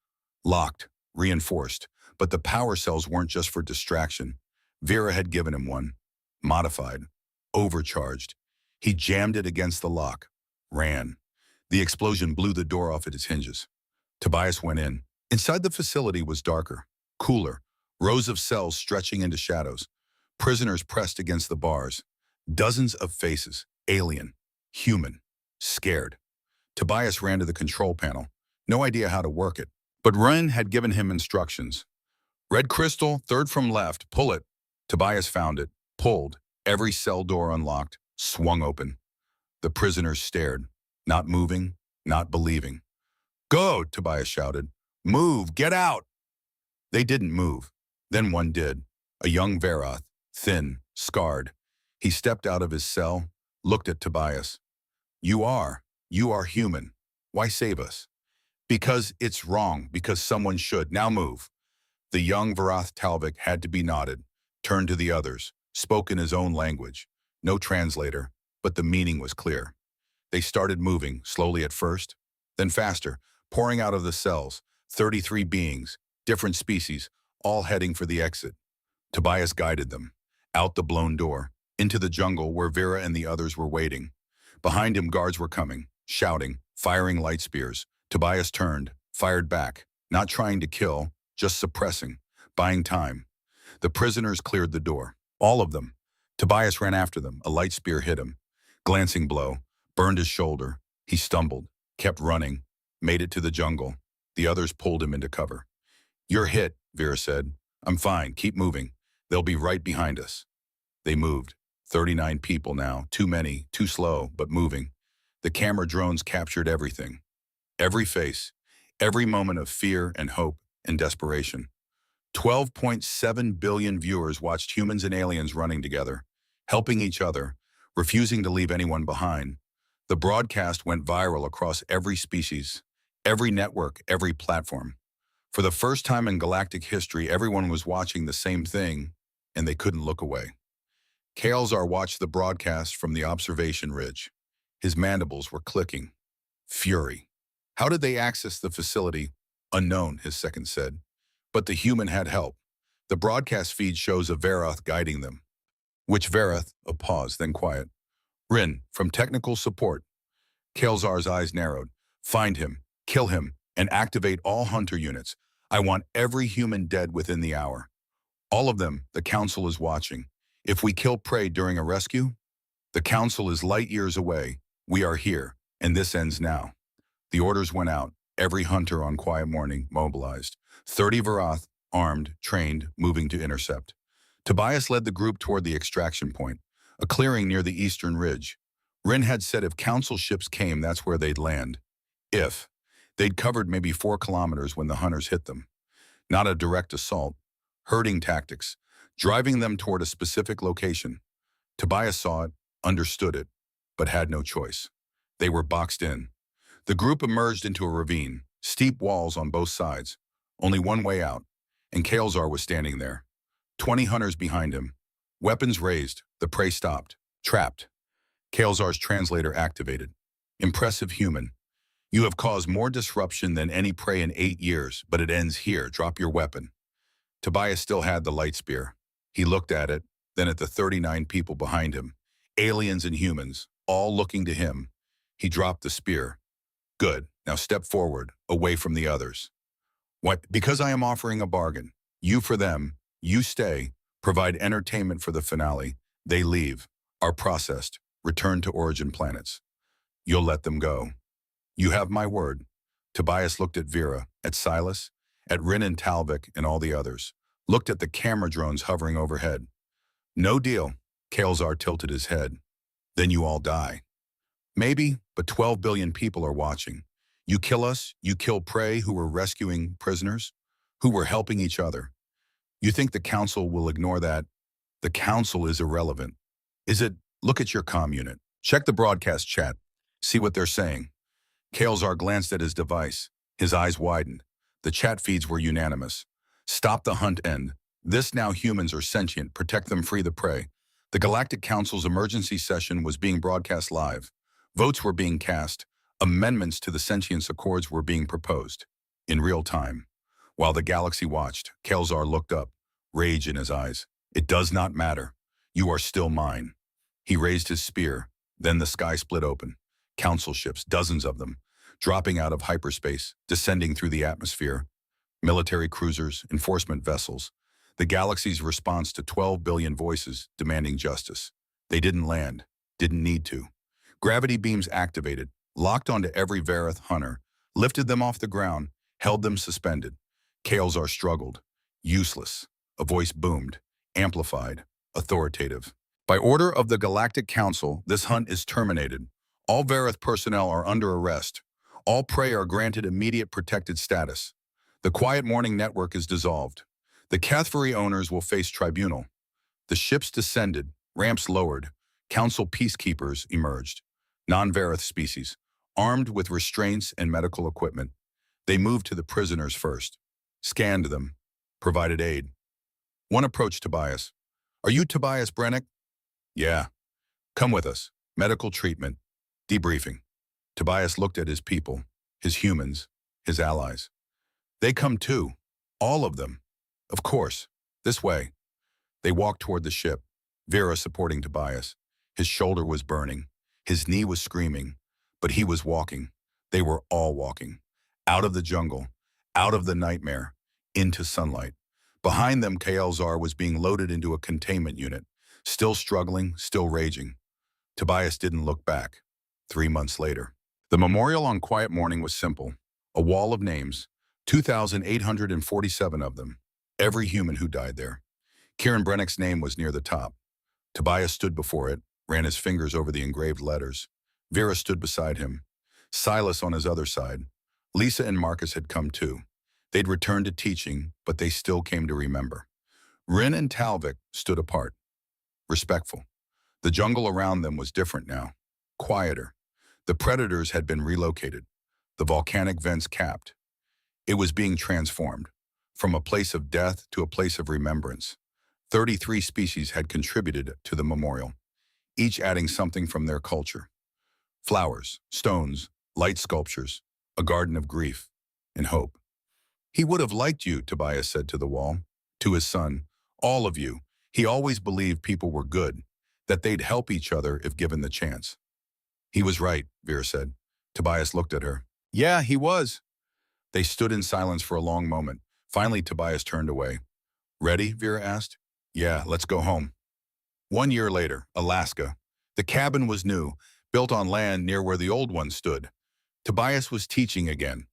Locked, reinforced. But the power cells weren't just for distraction. Vera had given him one. Modified. Overcharged. He jammed it against the lock. Ran. The explosion blew the door off at its hinges. Tobias went in. Inside the facility was darker, cooler. Rows of cells stretching into shadows. Prisoners pressed against the bars. Dozens of faces. Alien. Human. Scared. Tobias ran to the control panel. No idea how to work it. But Ren had given him instructions. Red crystal, 3rd from left, pull it. Tobias found it, pulled. Every cell door unlocked, swung open. The prisoners stared, not moving, not believing. Go, Tobias shouted. Move, get out. They didn't move. Then one did. A young Varoth, thin, scarred. He stepped out of his cell, looked at Tobias. You are human. Why save us? Because it's wrong, because someone should. Now move. The young Varoth Talvik had to be nodded, turned to the others, spoke in his own language. No translator, but the meaning was clear. They started moving, slowly at first, then faster, pouring out of the cells, 33 beings, different species, all heading for the exit. Tobias guided them, out the blown door, into the jungle where Vera and the others were waiting. Behind him, guards were coming, shouting, firing light spears. Tobias turned, fired back, not trying to kill, just suppressing, buying time. The prisoners cleared the door, all of them. Tobias ran after them. A light spear hit him. Glancing blow, burned his shoulder. He stumbled, kept running, made it to the jungle. The others pulled him into cover. You're hit, Vera said. I'm fine, keep moving. They'll be right behind us. They moved. 39 people now, too many, too slow, but moving. The camera drones captured everything. Every face, every moment of fear and hope and desperation. 12.7 billion viewers watched humans and aliens running together, helping each other, refusing to leave anyone behind. The broadcast went viral across every species, every network, every platform. For the first time in galactic history, everyone was watching the same thing, and they couldn't look away. Kalzar watched the broadcast from the observation ridge. His mandibles were clicking. Fury. How did they access the facility? Unknown, his second said. But the human had help. The broadcast feed shows a Verath guiding them. Which Verath? A pause, then quiet. Rin, from technical support. Kalzar's eyes narrowed. Find him, kill him, and activate all hunter units. I want every human dead within the hour. All of them, the Council is watching. If we kill prey during a rescue, the Council is light years away. We are here, and this ends now. The orders went out. Every hunter on Quiet Morning mobilized. 30 Verath, armed, trained, moving to intercept. Tobias led the group toward the extraction point, a clearing near the eastern ridge. Rin had said if Council ships came, that's where they'd land. If. They'd covered maybe 4 kilometers when the hunters hit them. Not a direct assault. Herding tactics, driving them toward a specific location. Tobias saw it, understood it, but had no choice. They were boxed in. The group emerged into a ravine, steep walls on both sides. Only one way out, and Kalzar was standing there. 20 hunters behind him. Weapons raised, the prey stopped. Trapped. Kalzar's translator activated. Impressive human. You have caused more disruption than any prey in 8 years, but it ends here. Drop your weapon. Tobias still had the light spear. He looked at it, then at the 39 people behind him. Aliens and humans, all looking to him. He dropped the spear. Good. Now step forward, away from the others. What? Because I am offering a bargain. You for them. You stay. Provide entertainment for the finale. They leave. Are processed. Return to origin planets. You'll let them go. You have my word. Tobias looked at Vera, at Silas, at Rin and Talvik and all the others. Looked at the camera drones hovering overhead. No deal. Kalzar tilted his head. Then you all die. Maybe, but 12 billion people are watching. You kill us, you kill prey who were rescuing prisoners, who were helping each other. You think the Council will ignore that? The Council is irrelevant. Is it? Look at your comm unit. Check the broadcast chat. See what they're saying. Kalzar glanced at his device. His eyes widened. The chat feeds were unanimous. Stop the hunt end. This now humans are sentient. Protect them, free the prey. The Galactic Council's emergency session was being broadcast live. Votes were being cast. Amendments to the Sentience Accords were being proposed. In real time. While the galaxy watched, Kalzar looked up, rage in his eyes. It does not matter. You are still mine. He raised his spear. Then the sky split open. Council ships, dozens of them, dropping out of hyperspace, descending through the atmosphere. Military cruisers, enforcement vessels. The galaxy's response to 12 billion voices demanding justice. They didn't land. Didn't need to. Gravity beams activated, locked onto every Verath hunter, lifted them off the ground, held them suspended. Kalzar struggled. Useless. A voice boomed, amplified, authoritative. By order of the Galactic Council, this hunt is terminated. All Verath personnel are under arrest. All prey are granted immediate protected status. The Quiet Morning Network is dissolved. The Cathvari owners will face tribunal. The ships descended, ramps lowered. Council peacekeepers emerged. Non-Verath species, armed with restraints and medical equipment. They moved to the prisoners first, scanned them, provided aid. One approached Tobias. Are you Tobias Brennick? Yeah. Come with us. Medical treatment. Debriefing. Tobias looked at his people, his humans, his allies. They come too. All of them. Of course. This way. They walked toward the ship, Vera supporting Tobias. His shoulder was burning. His knee was screaming. But he was walking. They were all walking. Out of the jungle. Out of the nightmare. Into sunlight. Behind them, Kalzar was being loaded into a containment unit. Still struggling, still raging. Tobias didn't look back. 3 months later. The memorial on Quiet Morning was simple. A wall of names. 2,847 of them. Every human who died there. Kieran Brennick's name was near the top. Tobias stood before it, ran his fingers over the engraved letters. Vera stood beside him. Silas on his other side. Lisa and Marcus had come too. They'd returned to teaching, but they still came to remember. Rin and Talvik stood apart, respectful. The jungle around them was different now, quieter. The predators had been relocated, the volcanic vents capped. It was being transformed, from a place of death to a place of remembrance. 33 species had contributed to the memorial, each adding something from their culture. Flowers, stones, light sculptures, a garden of grief and hope. He would have liked you, Tobias said to the wall, to his son, all of you. He always believed people were good, that they'd help each other if given the chance. He was right, Vera said. Tobias looked at her. Yeah, he was. They stood in silence for a long moment. Finally, Tobias turned away. Ready? Vera asked. Yeah, let's go home. 1 year later, Alaska. The cabin was new, built on land near where the old one stood. Tobias was teaching again.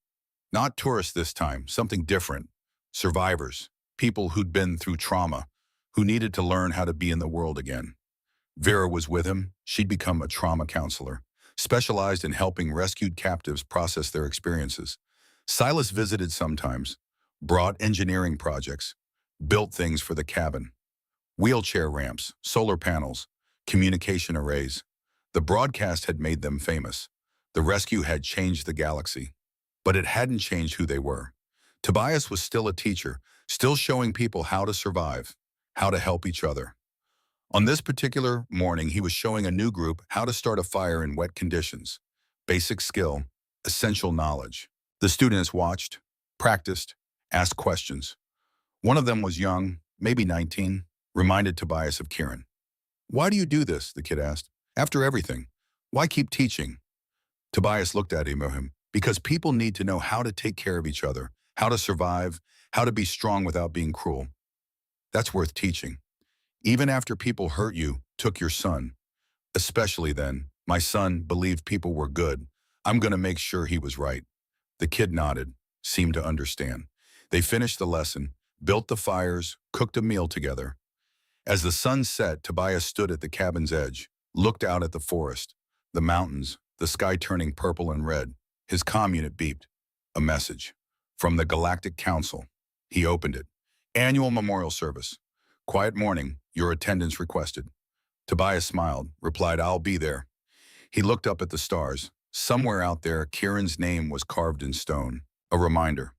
Not tourists this time, something different. Survivors, people who'd been through trauma, who needed to learn how to be in the world again. Vera was with him. She'd become a trauma counselor, specialized in helping rescued captives process their experiences. Silas visited sometimes, brought engineering projects, built things for the cabin. Wheelchair ramps, solar panels, communication arrays. The broadcast had made them famous. The rescue had changed the galaxy. But it hadn't changed who they were. Tobias was still a teacher, still showing people how to survive, how to help each other. On this particular morning, he was showing a new group how to start a fire in wet conditions. Basic skill, essential knowledge. The students watched, practiced, asked questions. One of them was young, maybe 19, reminded Tobias of Kieran. Why do you do this? The kid asked. After everything, why keep teaching? Tobias looked at him. Because people need to know how to take care of each other, how to survive, how to be strong without being cruel. That's worth teaching. Even after people hurt you, took your son. Especially then, my son believed people were good. I'm going to make sure he was right. The kid nodded, seemed to understand. They finished the lesson, built the fires, cooked a meal together. As the sun set, Tobias stood at the cabin's edge, looked out at the forest, the mountains, the sky turning purple and red. His comm unit beeped. A message. From the Galactic Council. He opened it. Annual memorial service. Quiet morning. Your attendance requested. Tobias smiled, replied, I'll be there. He looked up at the stars. Somewhere out there, Kieran's name was carved in stone. A reminder.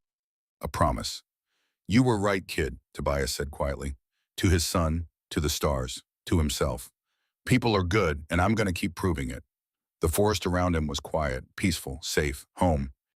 A promise. You were right, kid, Tobias said quietly. To his son, to the stars, to himself. People are good, and I'm going to keep proving it. The forest around him was quiet, peaceful, safe, home.